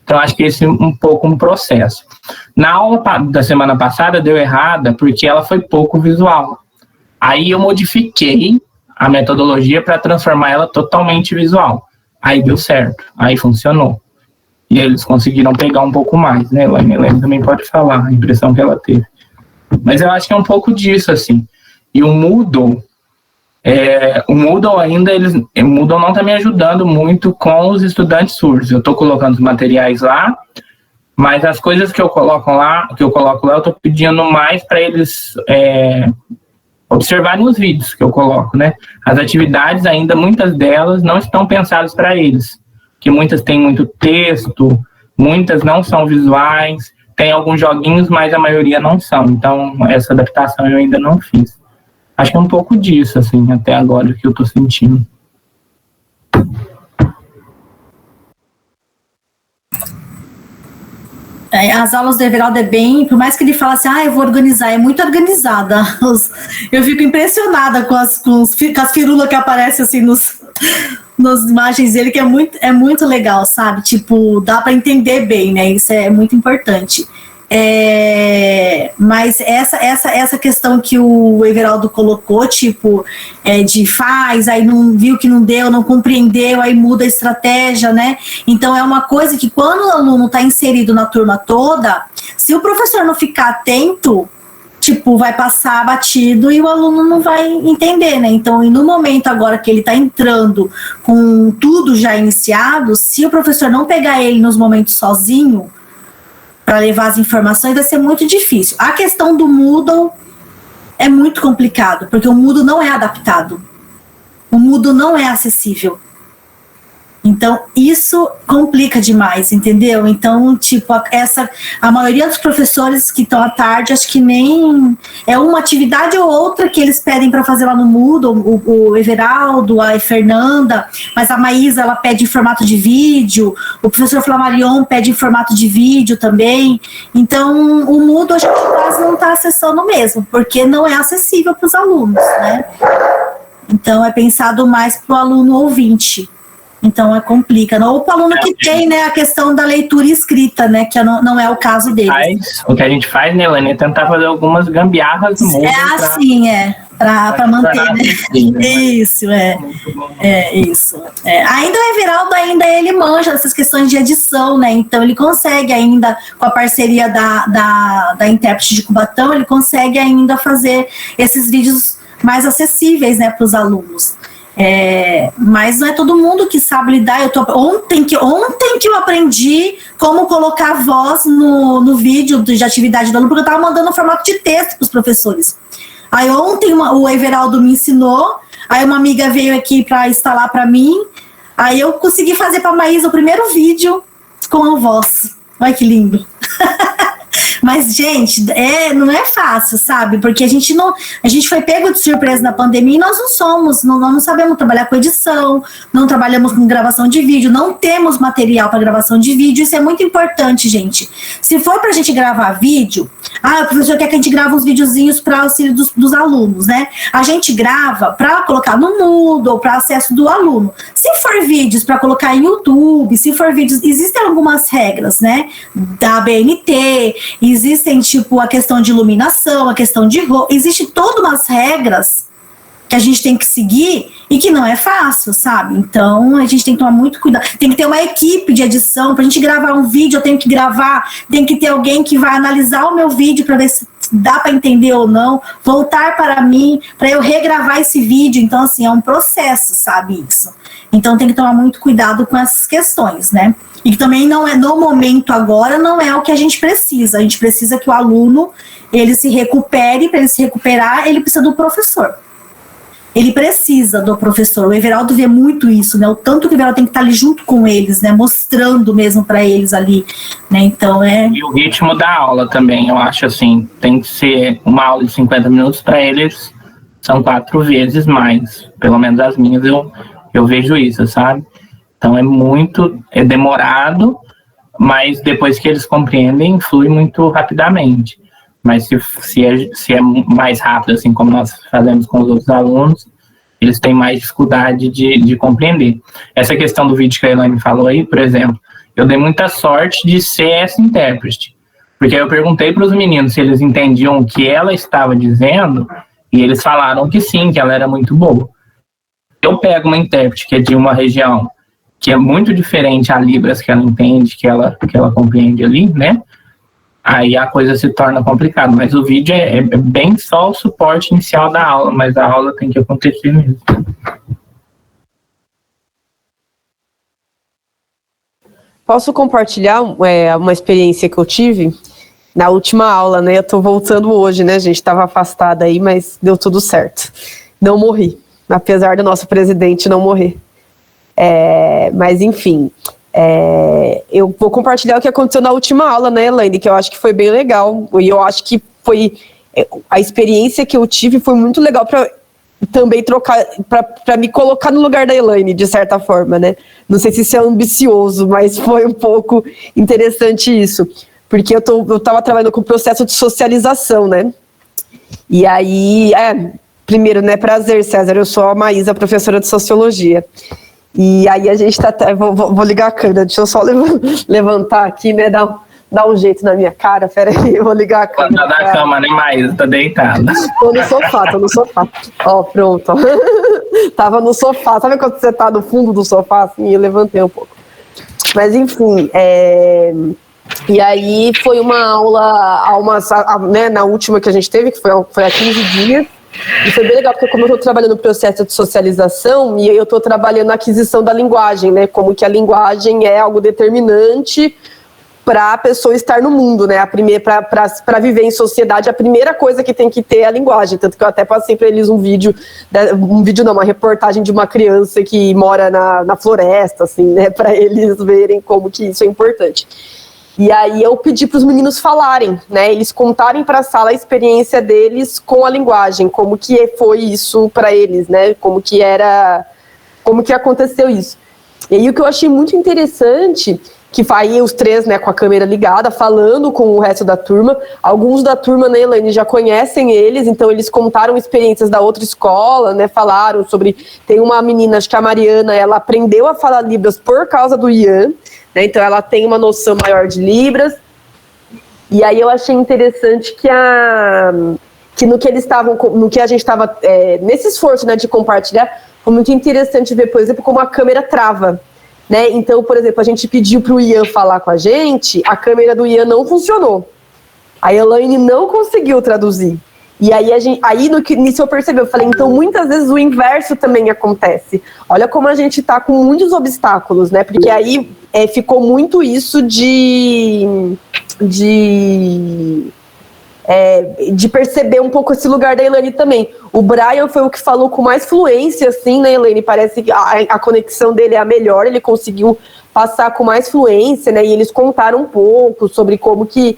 Speaker 3: Então, acho que esse é um pouco um processo. Na aula da semana passada deu errada porque ela foi pouco visual. Aí eu modifiquei a metodologia para transformar ela totalmente visual. Aí deu certo, aí funcionou. E aí eles conseguiram pegar um pouco mais, né? A Elaine também pode falar a impressão que ela teve. Mas eu acho que é um pouco disso, assim. E o Moodle ainda, o Moodle não está me ajudando muito com os estudantes surdos. Eu estou colocando os materiais lá, Mas as coisas que eu coloco lá, eu tô pedindo mais para eles observarem os vídeos que eu coloco, né? As atividades ainda, muitas delas não estão pensadas para eles, que muitas têm muito texto, muitas não são visuais, tem alguns joguinhos, mas a maioria não são. Então, essa adaptação eu ainda não fiz. Acho que é um pouco disso, assim, até agora, que eu tô sentindo.
Speaker 2: As aulas do Everaldo é bem, por mais que ele fale assim, eu vou organizar, é muito organizada. Eu fico impressionada com as firulas que aparecem assim nas imagens dele, que é muito legal, sabe? Tipo, dá para entender bem, né? Isso é muito importante. Mas essa questão que o Everaldo colocou, tipo, de faz, aí não viu que não deu, não compreendeu, aí muda a estratégia, né? Então é uma coisa que quando o aluno está inserido na turma toda, se o professor não ficar atento, tipo, vai passar batido e o aluno não vai entender, né? Então, e no momento agora que ele está entrando com tudo já iniciado, se o professor não pegar ele nos momentos sozinho, para levar as informações, vai ser muito difícil. A questão do Moodle é muito complicado, porque o Moodle não é adaptado. O Moodle não é acessível. Então, isso complica demais, entendeu? Então, tipo, a maioria dos professores que estão à tarde, acho que nem... É uma atividade ou outra que eles pedem para fazer lá no Moodle, o Everaldo, a Fernanda, mas a Maísa, ela pede em formato de vídeo, o professor Flamarion pede em formato de vídeo também. Então, o Moodle a gente quase não está acessando mesmo, porque não é acessível para os alunos, né? Então, é pensado mais para o aluno ouvinte. Então, complica. Ou para o aluno que tem, né, a questão da leitura escrita, né, que não é o caso dele.
Speaker 3: O que a gente faz, né, Elaine, é tentar fazer algumas gambiarras no mundo.
Speaker 2: Para manter, né? Isso, isso. Ainda o Everaldo, ele manja essas questões de edição, né? Então, ele consegue ainda, com a parceria da intérprete de Cubatão, ele consegue ainda fazer esses vídeos mais acessíveis, né, para os alunos. Mas não é todo mundo que sabe lidar. Ontem que eu aprendi como colocar voz no vídeo de atividade do aluno, porque eu estava mandando no formato de texto para os professores. Aí ontem o Everaldo me ensinou, aí uma amiga veio aqui para instalar para mim, aí eu consegui fazer para a Maísa o primeiro vídeo com a voz. Olha que lindo. Mas, gente, não é fácil, sabe? Porque a gente foi pego de surpresa na pandemia e nós não sabemos trabalhar com edição, não trabalhamos com gravação de vídeo, não temos material para gravação de vídeo. Isso é muito importante, gente. Se for para a gente gravar vídeo, o professor quer que a gente grave uns videozinhos para auxílio dos alunos, né? A gente grava para colocar no Moodle, para acesso do aluno. Se for vídeos para colocar em YouTube, se for vídeos, existem algumas regras, né? Da ABNT, existem, tipo, a questão de iluminação, a questão de roupa, existe todas umas regras que a gente tem que seguir e que não é fácil, sabe? Então, a gente tem que tomar muito cuidado. Tem que ter uma equipe de edição. Pra gente gravar um vídeo, eu tenho que gravar, tem que ter alguém que vai analisar o meu vídeo para ver se dá para entender ou não, voltar para mim, para eu regravar esse vídeo. Então, assim, é um processo, sabe, isso. Então, tem que tomar muito cuidado com essas questões, né? E que também não é, no momento agora, não é o que a gente precisa. A gente precisa que o aluno, ele se recupere. Para ele se recuperar, ele precisa do professor. Ele precisa do professor. O Everaldo vê muito isso, né? O tanto que o Everaldo tem que estar ali junto com eles, né? Mostrando mesmo para eles ali, né? Então
Speaker 3: E o ritmo da aula também, eu acho assim, tem que ser uma aula de 50 minutos para eles, são 4 vezes mais. Pelo menos as minhas eu vejo isso, sabe? Então é demorado, mas depois que eles compreendem, flui muito rapidamente. Mas se é mais rápido, assim como nós fazemos com os outros alunos, eles têm mais dificuldade de compreender. Essa questão do vídeo que a Elaine falou aí, por exemplo, eu dei muita sorte de ser essa intérprete, porque eu perguntei para os meninos se eles entendiam o que ela estava dizendo, e eles falaram que sim, que ela era muito boa. Eu pego uma intérprete que é de uma região que é muito diferente a Libras que ela entende, que ela compreende ali, né? Aí a coisa se torna complicada, mas o vídeo é bem só o suporte inicial da aula, mas a aula tem que acontecer mesmo.
Speaker 5: Posso compartilhar uma experiência que eu tive na última aula, né? Eu tô voltando hoje, né, gente? Tava afastada aí, mas deu tudo certo. Não morri, apesar do nosso presidente não morrer. Mas, enfim, eu vou compartilhar o que aconteceu na última aula, né, Elaine? Que eu acho que foi bem legal. E eu acho que a experiência que eu tive foi muito legal para também trocar, para me colocar no lugar da Elaine, de certa forma, né? Não sei se isso é ambicioso, mas foi um pouco interessante isso. Porque eu estava trabalhando com o processo de socialização, né? E aí, primeiro, né, prazer, César, eu sou a Maísa, professora de sociologia. E aí a gente vou ligar a câmera, deixa eu só levantar aqui, né, dar um jeito na minha cara, peraí, eu vou ligar a câmera.
Speaker 3: Tá na cama, né, Maísa? Tá deitada.
Speaker 5: Tô no sofá. Ó, pronto. Tava no sofá, sabe quando você tá no fundo do sofá, assim, eu levantei um pouco. Mas, enfim, e aí foi uma aula, né, na última que a gente teve, que foi há 15 dias, e foi bem legal, porque como eu estou trabalhando no processo de socialização, e eu estou trabalhando na aquisição da linguagem, né, como que a linguagem é algo determinante para a pessoa estar no mundo, né, para viver em sociedade, a primeira coisa que tem que ter é a linguagem, tanto que eu até passei para eles uma reportagem de uma criança que mora na floresta, assim, né, para eles verem como que isso é importante. E aí eu pedi para os meninos falarem, né, eles contarem para a sala a experiência deles com a linguagem, como que foi isso para eles, né, como que aconteceu isso. E aí o que eu achei muito interessante, que vai os três, né, com a câmera ligada, falando com o resto da turma, alguns da turma, né, Elaine, já conhecem eles, então eles contaram experiências da outra escola, né, falaram sobre, tem uma menina, acho que a Mariana, ela aprendeu a falar Libras por causa do Ian, né, então ela tem uma noção maior de Libras, e aí eu achei interessante que no que a gente estava, nesse esforço, né, de compartilhar, foi muito interessante ver, por exemplo, como a câmera trava, né? Então, por exemplo, a gente pediu para o Ian falar com a gente, a câmera do Ian não funcionou. A Elaine não conseguiu traduzir. E aí, nisso eu percebi, eu falei, então muitas vezes o inverso também acontece. Olha como a gente está com muitos obstáculos, né? Porque aí ficou muito isso de perceber um pouco esse lugar da Elaine também. O Brian foi o que falou com mais fluência, assim, né, Elaine? Parece que a conexão dele é a melhor, ele conseguiu passar com mais fluência, né? E eles contaram um pouco sobre como que...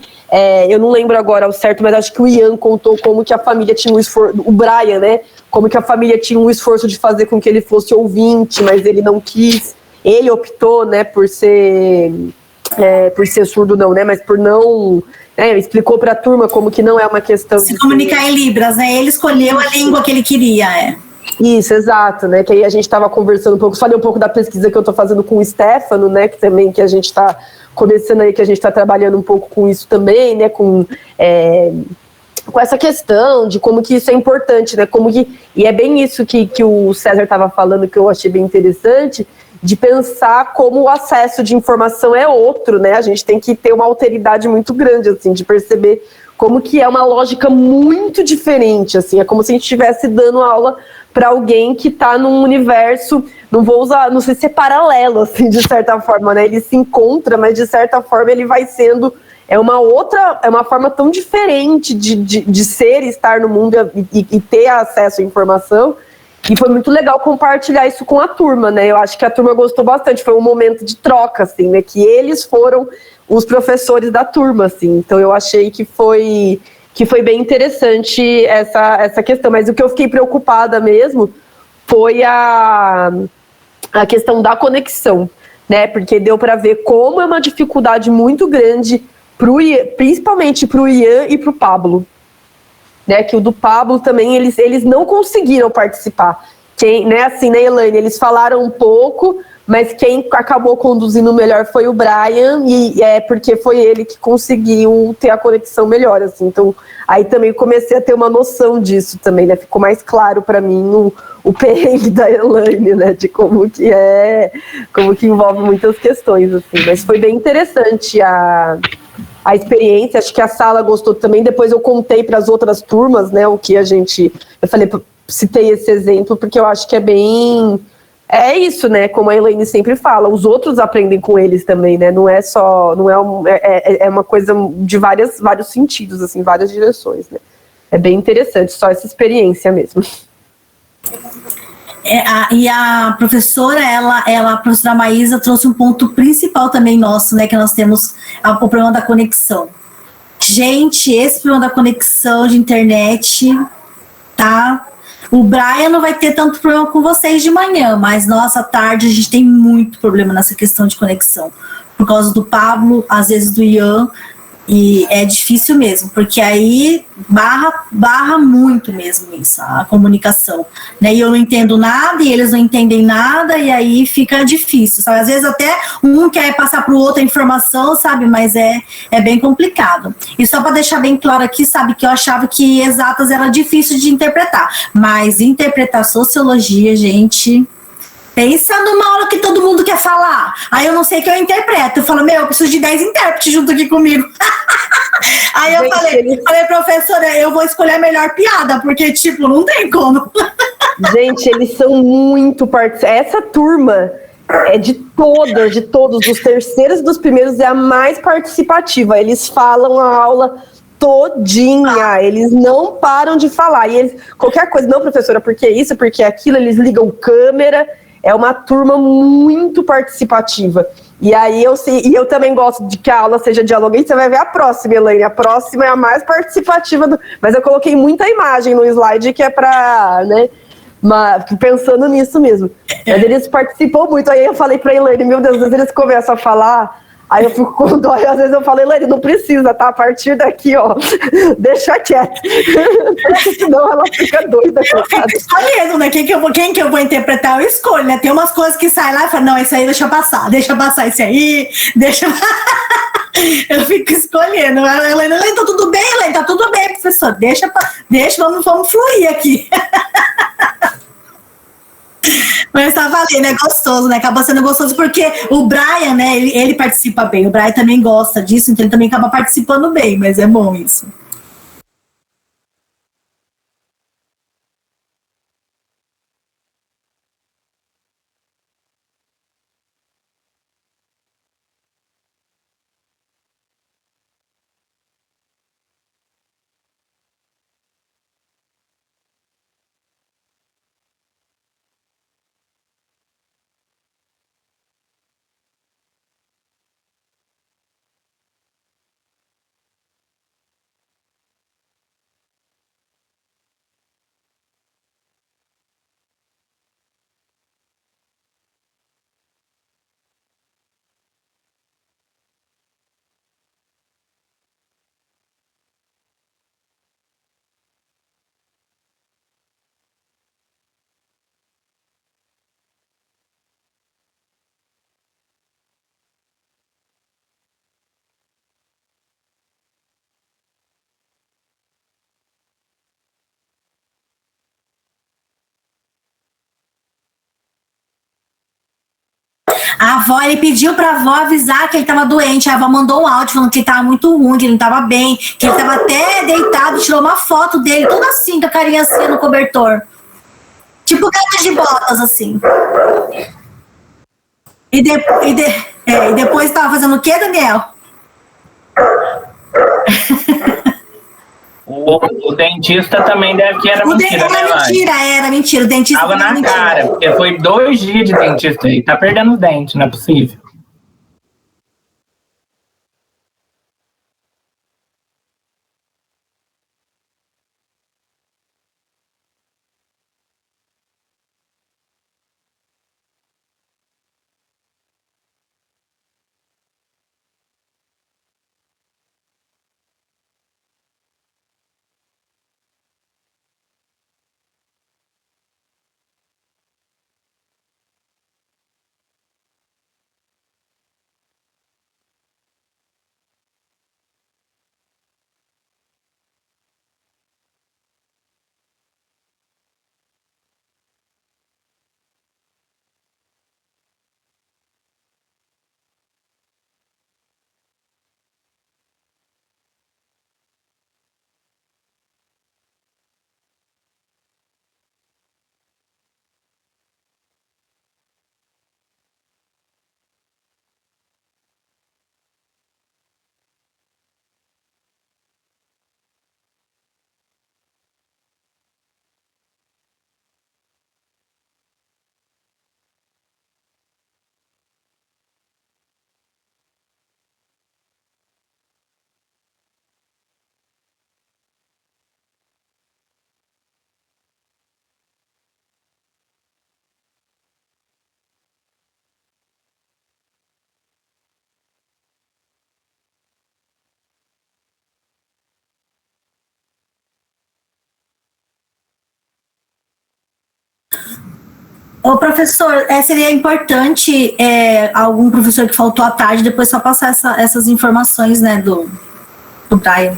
Speaker 5: eu não lembro agora ao certo, mas acho que o Ian contou como que a família tinha um esforço... O Brian, né? Como que a família tinha um esforço de fazer com que ele fosse ouvinte, mas ele não quis. Ele optou, né, por ser surdo não, né? Mas por não... explicou para a turma como que não é uma questão
Speaker 2: se comunicar em Libras, né? Ele escolheu a língua que ele queria,
Speaker 5: Isso, exato, né? Que aí a gente estava conversando um pouco, falei um pouco da pesquisa que eu estou fazendo com o Stefano, né? Que a gente está começando aí, que a gente está trabalhando um pouco com isso também, né? Com essa questão de como que isso é importante, né? E é bem isso que o César estava falando, que eu achei bem interessante, de pensar como o acesso de informação é outro, né? A gente tem que ter uma alteridade muito grande, assim, de perceber como que é uma lógica muito diferente, assim, é como se a gente estivesse dando aula para alguém que está num universo, não sei se é paralelo, assim, de certa forma, né? Ele se encontra, mas de certa forma ele vai sendo, é uma forma tão diferente de ser e estar no mundo e ter acesso à informação. E foi muito legal compartilhar isso com a turma, né? Eu acho que a turma gostou bastante. Foi um momento de troca, assim, né? Que eles foram os professores da turma, assim. Então eu achei que foi bem interessante essa questão. Mas o que eu fiquei preocupada mesmo foi a questão da conexão, né? Porque deu para ver como é uma dificuldade muito grande, principalmente para o Ian e para o Pablo. Né, que o do Pablo também, eles não conseguiram participar. Né, assim, né, Elaine, eles falaram um pouco, mas quem acabou conduzindo melhor foi o Brian, e porque foi ele que conseguiu ter a conexão melhor, assim. Então, aí também comecei a ter uma noção disso também, né, ficou mais claro para mim o perrengue da Elaine, né, de como que envolve muitas questões, assim. Mas foi bem interessante a experiência, acho que a sala gostou também. Depois eu contei para as outras turmas, né, o que eu falei, citei esse exemplo porque eu acho que é bem É isso, né? Como a Elaine sempre fala, os outros aprendem com eles também, né? Não é só, não é uma coisa de vários sentidos, assim, várias direções, né? É bem interessante, só essa experiência mesmo.
Speaker 2: E a professora, a professora Maísa trouxe um ponto principal também nosso, né? Que nós temos o problema da conexão. Gente, esse problema da conexão de internet, tá? O Brian não vai ter tanto problema com vocês de manhã, mas nossa, à tarde a gente tem muito problema nessa questão de conexão. Por causa do Pablo, às vezes do Ian, e é difícil mesmo, porque aí barra muito mesmo isso, a comunicação. Né? E eu não entendo nada, e eles não entendem nada, e aí fica difícil, sabe? Às vezes até um quer passar para o outro a informação, sabe? Mas é bem complicado. E só para deixar bem claro aqui, sabe, que eu achava que exatas era difícil de interpretar, mas interpretar sociologia, gente... Pensa numa aula que todo mundo quer falar. Aí eu não sei o que eu interpreto. Eu falo, eu preciso de 10 intérpretes junto aqui comigo. Aí eu falei, professora, eu vou escolher a melhor piada, porque, tipo, não tem como.
Speaker 5: Gente, eles são muito participantes. Essa turma é de todos, dos terceiros e dos primeiros, é a mais participativa. Eles falam a aula todinha, eles não param de falar. E eles, qualquer coisa, não, professora, porque isso, porque aquilo, eles ligam câmera. É uma turma muito participativa. E aí eu também gosto de que a aula seja dialogante. Você vai ver a próxima, Elaine. A próxima é a mais participativa. Mas eu coloquei muita imagem no slide que é para, né? Pensando nisso mesmo. Mas eles participam muito. Aí eu falei para Elaine, meu Deus, às vezes eles começam a falar. Aí eu fico com dó, e às vezes eu falo, Elaine, não precisa, tá? A partir daqui, ó, deixa quieto. Porque senão ela fica doida.
Speaker 2: Escolhendo, né? Quem que eu vou interpretar, eu escolho, né? Tem umas coisas que saem lá e falam, não, isso aí deixa passar esse aí, deixa... Eu fico escolhendo. Elaine, tá tudo bem, Elaine? Tá tudo bem, professor. Deixa, vamos fluir aqui. Mas tá valendo, é gostoso, né? Acaba sendo gostoso porque o Brian, né? Ele participa bem. O Brian também gosta disso, então ele também acaba participando bem, mas é bom isso. A avó, ele pediu pra avó avisar que ele tava doente. A avó mandou um áudio falando que ele tava muito ruim, que ele não tava bem, que ele tava até deitado, tirou uma foto dele, toda assim, com a carinha assim no cobertor. Tipo gato de botas, assim. E depois tava fazendo o quê, Daniel?
Speaker 3: O dentista também deve que era mentira, né,
Speaker 2: Era mentira. O dentista
Speaker 3: tava na cara, porque foi 2 dias de dentista aí. Tá perdendo os dentes, não é possível.
Speaker 2: Ô, professor, seria importante algum professor que faltou à tarde depois só passar essas informações, né, do Brian.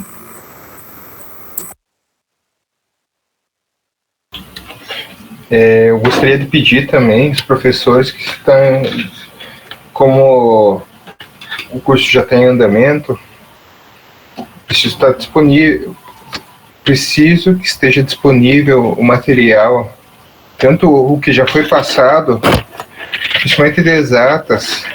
Speaker 1: Eu gostaria de pedir também os professores que estão, como o curso já está em andamento, preciso que esteja disponível o material, tanto o que já foi passado, principalmente de exatas,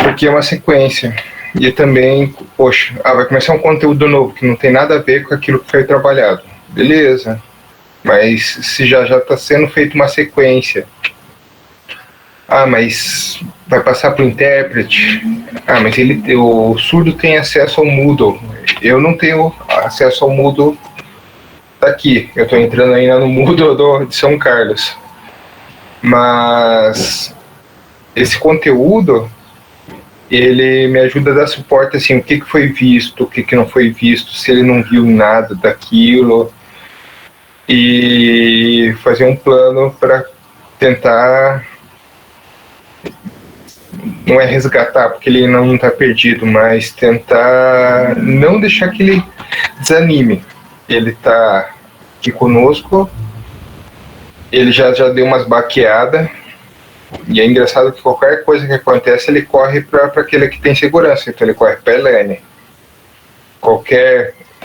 Speaker 1: porque é uma sequência. E também, poxa, vai começar um conteúdo novo que não tem nada a ver com aquilo que foi trabalhado. Beleza, mas se já está sendo feita uma sequência. Mas vai passar para o intérprete. Mas o surdo tem acesso ao Moodle. Eu não tenho acesso ao Moodle daqui. Eu estou entrando ainda no Moodle de São Carlos. Mas esse conteúdo, ele me ajuda a dar suporte, assim, o que foi visto, o que não foi visto, se ele não viu nada daquilo, e fazer um plano para tentar, não é resgatar, porque ele não está perdido, mas tentar não deixar que ele desanime. Ele está aqui conosco, ele já deu umas baqueadas, e é engraçado que qualquer coisa que acontece, ele corre para aquele que tem segurança, então ele corre para a Helene.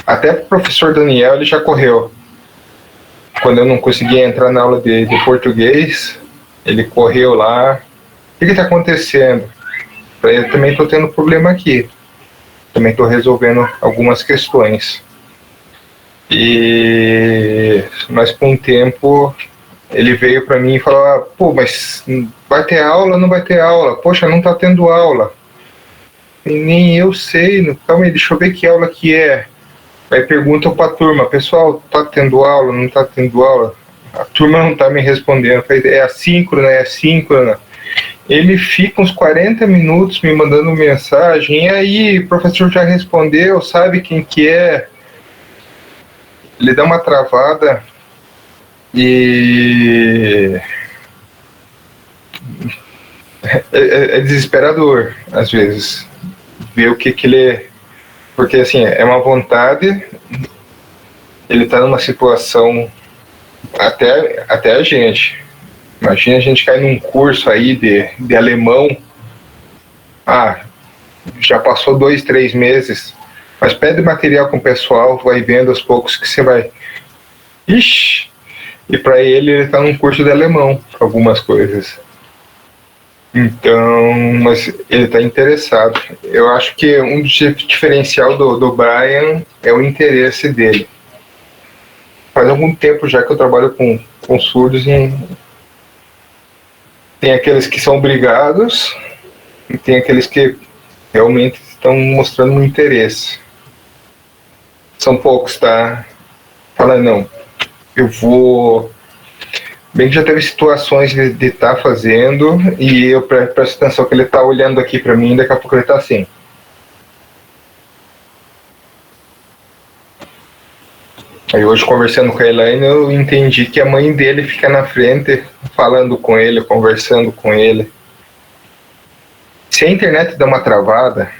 Speaker 1: Até o professor Daniel, ele já correu. Quando eu não conseguia entrar na aula de português, ele correu lá. O que está acontecendo? Eu também estou tendo problema aqui. Também estou resolvendo algumas questões. Mas com o tempo, ele veio para mim e falou, mas vai ter aula ou não vai ter aula? Poxa, não está tendo aula. E nem eu sei, calma aí, deixa eu ver que aula que é. Aí perguntam para a turma, pessoal, está tendo aula, não está tendo aula? A turma não está me respondendo. É assíncrona, é assíncrona. Ele fica uns 40 minutos me mandando mensagem, e aí, o professor já respondeu, sabe quem que é? Ele dá uma travada e é desesperador, às vezes, ver o que ele... Porque, assim, é uma vontade, ele está numa situação, até a gente. Imagina a gente cair num curso aí de alemão, já passou 2, 3 meses, mas pede material com o pessoal, vai vendo aos poucos que você vai... Ixi! E para ele está num curso de alemão, algumas coisas. Então, mas ele está interessado. Eu acho que um diferencial do Brian é o interesse dele. Faz algum tempo já que eu trabalho com surdos, e tem aqueles que são obrigados e tem aqueles que realmente estão mostrando um interesse. São poucos, tá? Fala, não, eu vou... Bem que já teve situações de estar fazendo e eu presto atenção que ele está olhando aqui para mim e daqui a pouco ele está assim. Aí hoje, conversando com a Elaine, eu entendi que a mãe dele fica na frente falando com ele, conversando com ele. Se a internet dá uma travada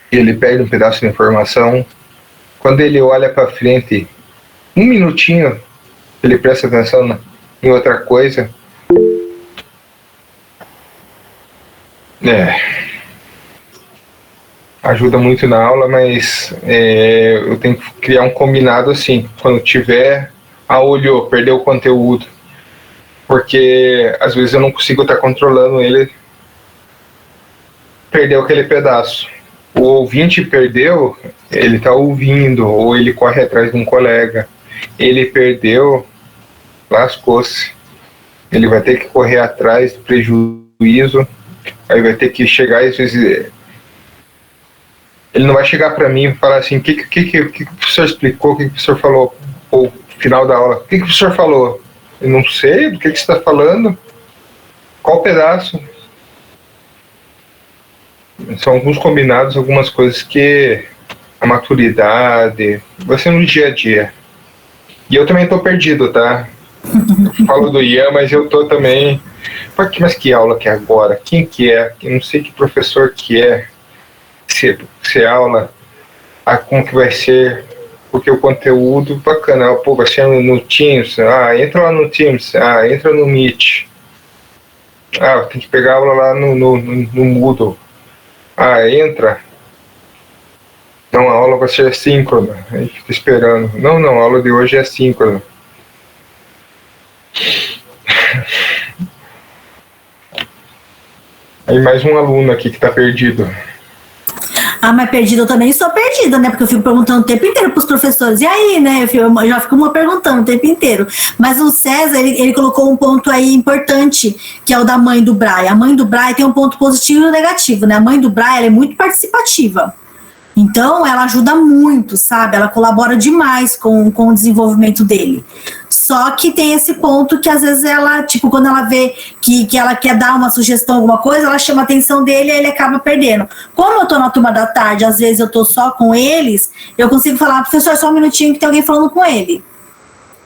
Speaker 1: e ele perde um pedaço de informação, quando ele olha para frente, um minutinho, ele presta atenção em outra coisa. Ajuda muito na aula, mas eu tenho que criar um combinado assim, quando tiver, olhou, perdeu o conteúdo, porque às vezes eu não consigo estar controlando ele, perdeu aquele pedaço. O ouvinte perdeu, ele está ouvindo, ou ele corre atrás de um colega, ele perdeu, lascou-se. Ele vai ter que correr atrás do prejuízo, aí vai ter que chegar, às vezes ele não vai chegar para mim e falar assim, o que o professor explicou, o que o professor falou, ou no final da aula, o que o professor falou? Eu não sei, do que você está falando? Qual pedaço? São alguns combinados, algumas coisas que a maturidade vai ser no dia a dia. E eu também estou perdido, tá? Falo do Ian, mas eu tô também... Mas que aula que é agora? Quem que é? Eu não sei que professor que é. Se aula, como que vai ser, porque o conteúdo bacana, pô, vai ser no Teams, entra lá no Teams, entra no Meet, tem que pegar aula lá no Moodle, entra, não, a aula vai ser assíncrona, a gente fica esperando, não, a aula de hoje é assíncrona. Aí mais um aluno aqui que tá perdido.
Speaker 2: Mas perdido eu também sou perdida, né? Porque eu fico perguntando o tempo inteiro pros professores. E aí, né? Eu já fico uma perguntando o tempo inteiro. Mas o César, ele colocou um ponto aí importante, que é o da mãe do Brian. A mãe do Brian tem um ponto positivo e negativo, né? A mãe do Brian, ela é muito participativa. Então, ela ajuda muito, sabe? Ela colabora demais com o desenvolvimento dele. Só que tem esse ponto que, às vezes, ela, tipo, quando ela vê que ela quer dar uma sugestão, alguma coisa, ela chama a atenção dele e ele acaba perdendo. Como eu tô na turma da tarde, às vezes eu tô só com eles, eu consigo falar, professor, só um minutinho que tem alguém falando com ele.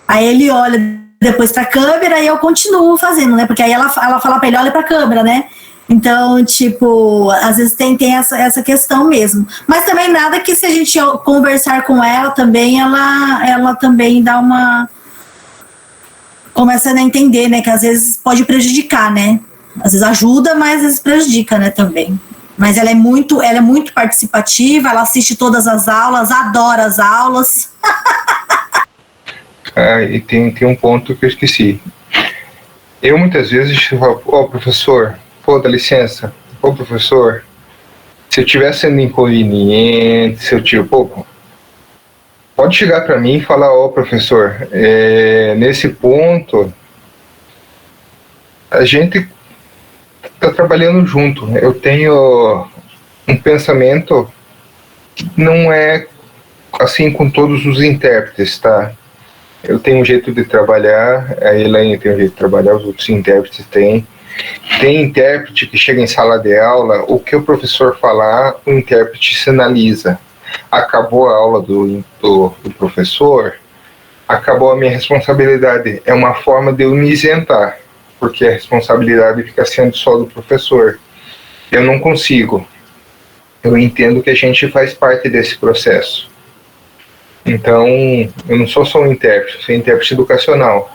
Speaker 2: Aí ele olha depois pra câmera e eu continuo fazendo, né? Porque aí ela fala pra ele, olha pra câmera, né? Então, tipo, às vezes tem essa questão mesmo. Mas também nada que se a gente conversar com ela também, ela também dá uma... Começa a entender, né? Que às vezes pode prejudicar, né? Às vezes ajuda, mas às vezes prejudica, né? Também. Mas ela é muito participativa, ela assiste todas as aulas, adora as aulas.
Speaker 1: E tem um ponto que eu esqueci. Eu muitas vezes falo, professor... dá licença, professor, se eu estiver sendo inconveniente, pode chegar para mim e falar, professor, nesse ponto, a gente está trabalhando junto, eu tenho um pensamento que não é assim com todos os intérpretes, tá? Eu tenho um jeito de trabalhar, a Elaine tem um jeito de trabalhar, os outros intérpretes têm. Tem intérprete que chega em sala de aula, o que o professor falar, o intérprete sinaliza. Acabou a aula do professor, acabou a minha responsabilidade. É uma forma de eu me isentar, porque a responsabilidade fica sendo só do professor. Eu não consigo. Eu entendo que a gente faz parte desse processo. Então, eu não sou só um intérprete, sou intérprete educacional.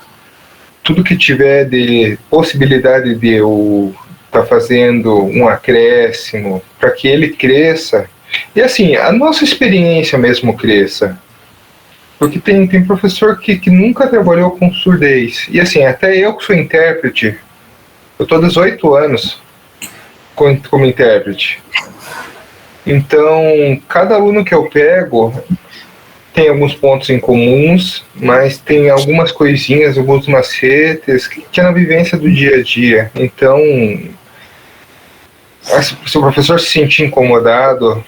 Speaker 1: Tudo que tiver de possibilidade de eu estar fazendo um acréscimo para que ele cresça, e assim, a nossa experiência mesmo cresça, porque tem professor que nunca trabalhou com surdez, e assim, até eu que sou intérprete, eu estou 18 anos como intérprete, então cada aluno que eu pego tem alguns pontos em comuns, mas tem algumas coisinhas, alguns macetes que é na vivência do dia a dia. Então, se o professor se sentir incomodado,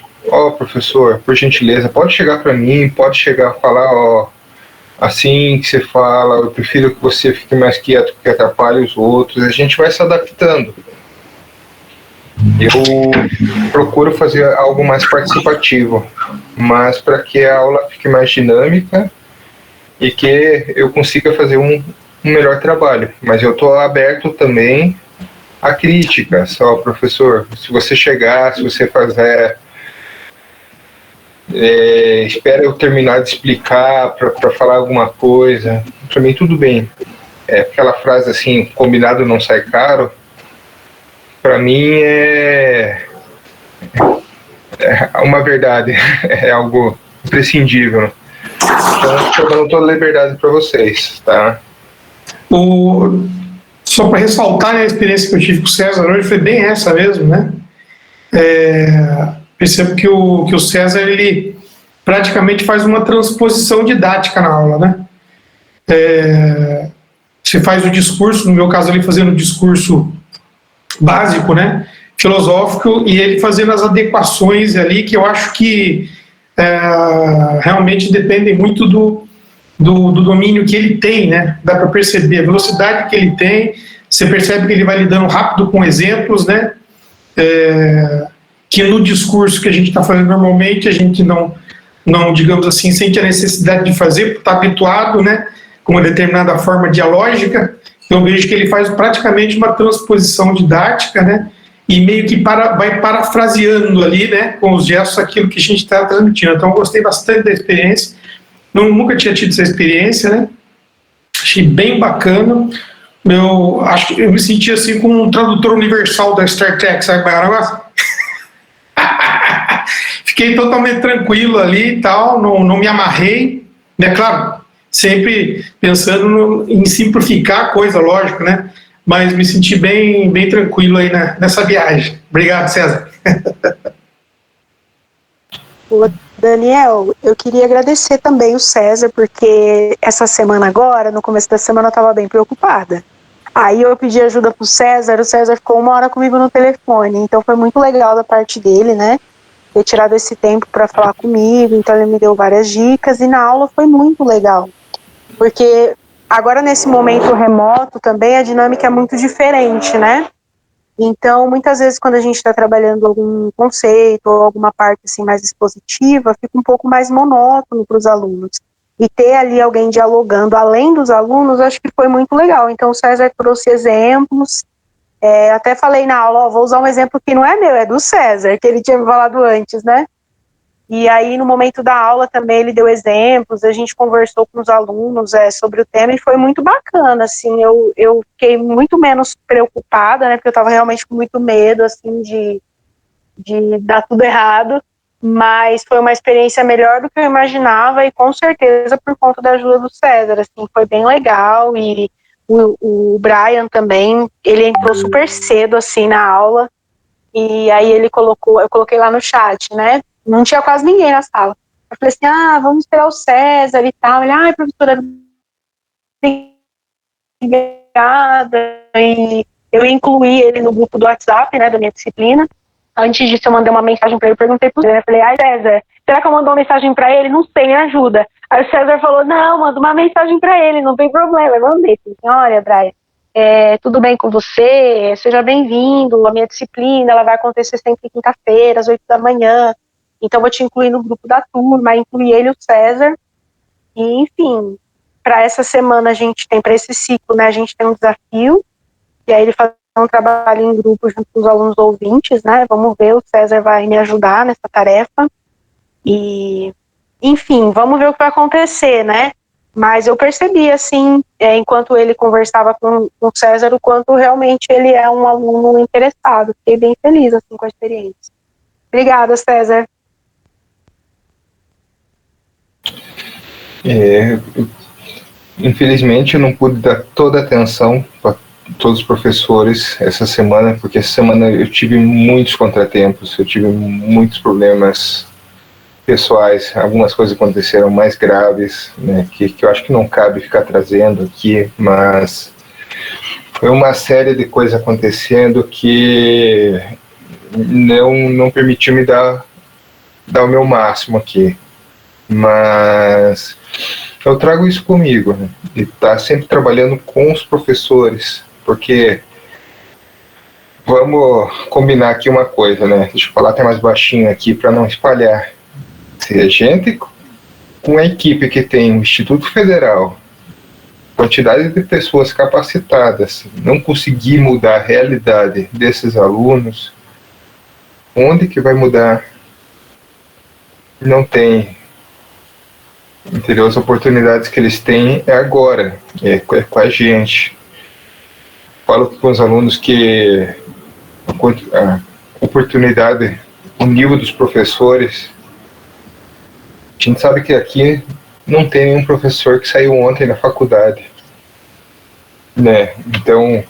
Speaker 1: professor, por gentileza, pode chegar para mim, pode chegar a falar, assim que você fala, eu prefiro que você fique mais quieto porque atrapalhe os outros, a gente vai se adaptando. Eu procuro fazer algo mais participativo, mas para que a aula fique mais dinâmica e que eu consiga fazer um melhor trabalho. Mas eu estou aberto também a críticas. Professor, se você chegar, se você fazer... espera eu terminar de explicar para falar alguma coisa. Para mim, tudo bem. Aquela frase assim, combinado não sai caro, para mim é uma verdade, é algo imprescindível. Então, estou dando toda a liberdade para vocês, tá?
Speaker 4: Só para ressaltar, né, a experiência que eu tive com o César hoje foi bem essa mesmo, né? Percebo que o César, ele praticamente faz uma transposição didática na aula, né? Você faz o discurso, no meu caso ali fazendo o discurso básico, né, filosófico, e ele fazendo as adequações ali, que eu acho que realmente dependem muito do domínio que ele tem, né, dá para perceber a velocidade que ele tem, você percebe que ele vai lidando rápido com exemplos, né, que no discurso que a gente está fazendo normalmente, a gente não, digamos assim, sente a necessidade de fazer, porque está habituado, né, uma determinada forma dialógica. Eu vejo que ele faz praticamente uma transposição didática, né? E meio que vai parafraseando ali, né, com os gestos, aquilo que a gente está transmitindo. Então, eu gostei bastante da experiência. Nunca tinha tido essa experiência, né? Achei bem bacana. Acho que eu me senti assim como um tradutor universal da Star Trek, sabe? Fiquei totalmente tranquilo ali e tal, não me amarrei, né? Claro, sempre pensando em simplificar a coisa, lógico, né? Mas me senti bem tranquilo aí nessa viagem. Obrigado, César.
Speaker 6: Ô, Daniel, eu queria agradecer também o César, porque essa semana agora, no começo da semana, eu estava bem preocupada. Aí eu pedi ajuda pro César, o César ficou 1 hora comigo no telefone, então foi muito legal da parte dele, né? Ter tirado esse tempo para falar comigo, então ele me deu várias dicas, e na aula foi muito legal, porque agora nesse momento remoto também a dinâmica é muito diferente, né? Então, muitas vezes, quando a gente está trabalhando algum conceito ou alguma parte assim, mais expositiva, fica um pouco mais monótono para os alunos. E ter ali alguém dialogando além dos alunos, acho que foi muito legal. Então, o César trouxe exemplos. Até falei na aula, vou usar um exemplo que não é meu, é do César, que ele tinha me falado antes, né? E aí, no momento da aula também, ele deu exemplos, a gente conversou com os alunos sobre o tema e foi muito bacana, assim, eu fiquei muito menos preocupada, né, porque eu estava realmente com muito medo, assim, de dar tudo errado, mas foi uma experiência melhor do que eu imaginava e com certeza por conta da ajuda do César, assim, foi bem legal. E o Brian também, ele entrou super cedo, assim, na aula, e aí eu coloquei lá no chat, né, não tinha quase ninguém na sala. Eu falei assim, vamos esperar o César e tal. Ele, professora, obrigada. E eu incluí ele no grupo do WhatsApp, né, da minha disciplina. Antes disso, eu mandei uma mensagem para ele, perguntei pro César, eu falei, César, será que eu mando uma mensagem para ele? Não sei, me ajuda. Aí o César falou, não, manda uma mensagem para ele, não tem problema. Eu mandei, olha, Brian, tudo bem com você? Seja bem-vindo, a minha disciplina, ela vai acontecer sempre quinta-feira, às 8 da manhã. Então, vou te incluir no grupo da turma, incluir ele e o César. E, enfim, para essa semana a gente tem, para esse ciclo, né, a gente tem um desafio, e aí ele faz um trabalho em grupo junto com os alunos ouvintes, né, vamos ver, o César vai me ajudar nessa tarefa. E, enfim, vamos ver o que vai acontecer, né. Mas eu percebi, assim, enquanto ele conversava com o César, o quanto realmente ele é um aluno interessado. Fiquei bem feliz, assim, com a experiência. Obrigada, César.
Speaker 1: Infelizmente eu não pude dar toda a atenção para todos os professores essa semana, porque essa semana eu tive muitos contratempos, eu tive muitos problemas pessoais, algumas coisas aconteceram mais graves, né, que eu acho que não cabe ficar trazendo aqui, mas foi uma série de coisas acontecendo que não permitiu me dar o meu máximo aqui. Mas eu trago isso comigo, né? De estar sempre trabalhando com os professores, porque vamos combinar aqui uma coisa, né? Deixa eu falar até mais baixinho aqui para não espalhar. Se a gente, com a equipe que tem o Instituto Federal, quantidade de pessoas capacitadas, não conseguir mudar a realidade desses alunos, onde que vai mudar? Não tem. Entendeu? As oportunidades que eles têm é agora, é com a gente. Falo com os alunos que a oportunidade, o nível dos professores, a gente sabe que aqui não tem nenhum professor que saiu ontem na faculdade, né? Então,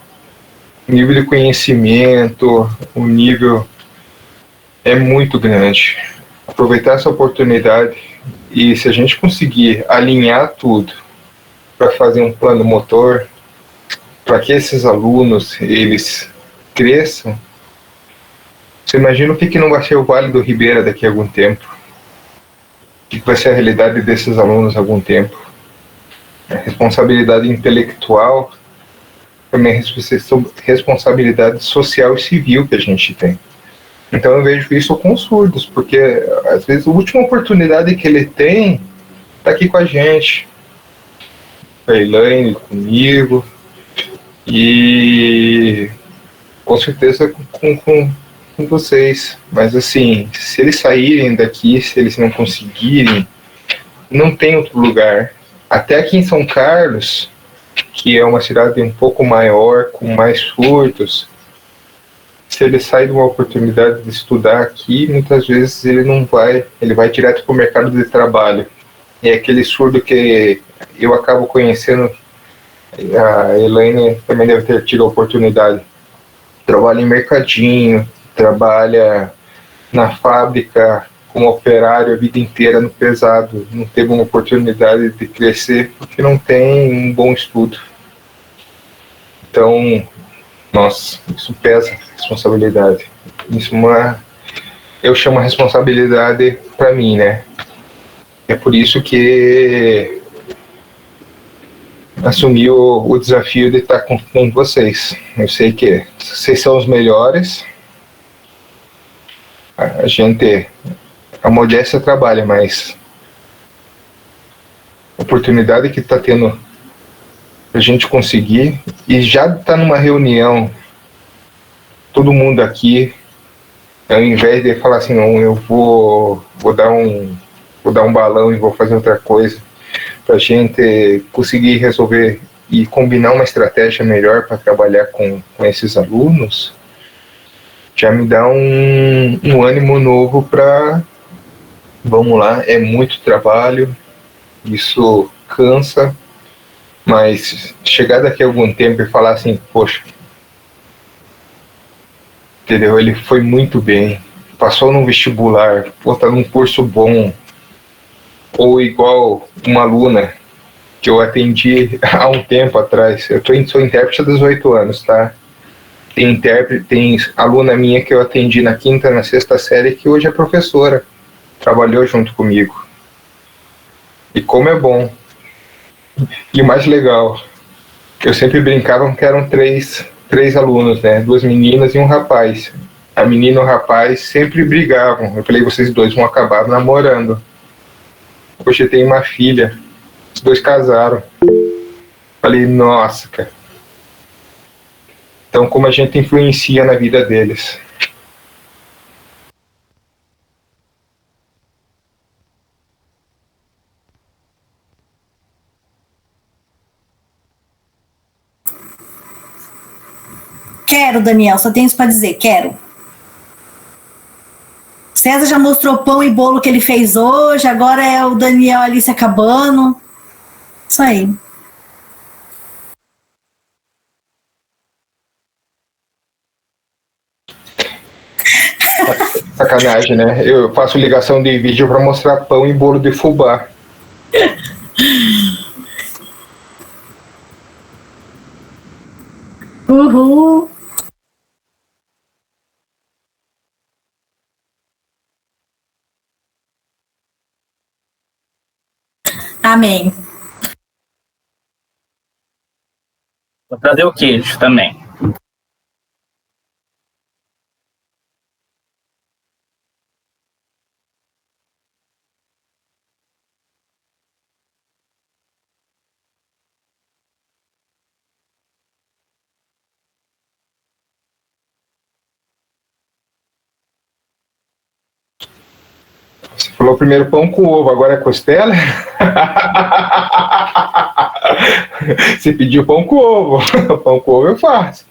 Speaker 1: o nível de conhecimento, o nível é muito grande. Aproveitar essa oportunidade. E se a gente conseguir alinhar tudo para fazer um plano motor, para que esses alunos eles cresçam, você imagina o que não vai ser o Vale do Ribeira daqui a algum tempo? O que vai ser a realidade desses alunos há algum tempo? A responsabilidade intelectual, também a responsabilidade social e civil que a gente tem. Então eu vejo isso com surdos, porque às vezes a última oportunidade que ele tem está aqui com a gente. com a Elaine, comigo, e com certeza com vocês. Mas assim, se eles saírem daqui, se eles não conseguirem, não tem outro lugar. Até aqui em São Carlos, que é uma cidade um pouco maior, com mais surtos, se ele sai de uma oportunidade de estudar aqui, muitas vezes ele vai direto para o mercado de trabalho. É aquele surdo que eu acabo conhecendo, a Elaine também deve ter tido a oportunidade. Trabalha em mercadinho, trabalha na fábrica como operário a vida inteira no pesado, não teve uma oportunidade de crescer porque não tem um bom estudo. Então, nossa, isso pesa responsabilidade. Isso eu chamo a responsabilidade para mim, né? É por isso que assumi o desafio de estar com vocês. Eu sei que vocês são os melhores. A modéstia trabalha, mas a oportunidade que está tendo a gente conseguir, e já está numa reunião, todo mundo aqui, ao invés de falar assim, não, eu vou dar um balão e vou fazer outra coisa, para a gente conseguir resolver e combinar uma estratégia melhor para trabalhar com esses alunos, já me dá um ânimo novo para, vamos lá, é muito trabalho, isso cansa, mas chegar daqui a algum tempo e falar assim, poxa, entendeu? Ele foi muito bem, passou num vestibular, tá num curso bom, ou igual uma aluna que eu atendi há um tempo atrás. Sou intérprete há 18 anos, tá? Tem aluna minha que eu atendi na 5ª, na 6ª série, que hoje é professora, trabalhou junto comigo. E como é bom. E o mais legal, eu sempre brincava que eram três alunos, né? 2 meninas e um rapaz. A menina e o rapaz sempre brigavam. Eu falei, vocês dois vão acabar namorando. Hoje eu tenho uma filha, os 2 casaram. Falei, nossa, cara. Então, como a gente influencia na vida deles.
Speaker 2: Quero, Daniel, só tenho isso para dizer, quero. César já mostrou pão e bolo que ele fez hoje, agora é o Daniel ali se acabando. Isso aí.
Speaker 1: Sacanagem, né? Eu faço ligação de vídeo para mostrar pão e bolo de fubá.
Speaker 2: Uhul. Amém.
Speaker 3: Vou trazer o queijo também.
Speaker 1: Você falou primeiro pão com ovo, agora é costela? Você pediu pão com ovo. Pão com ovo eu faço.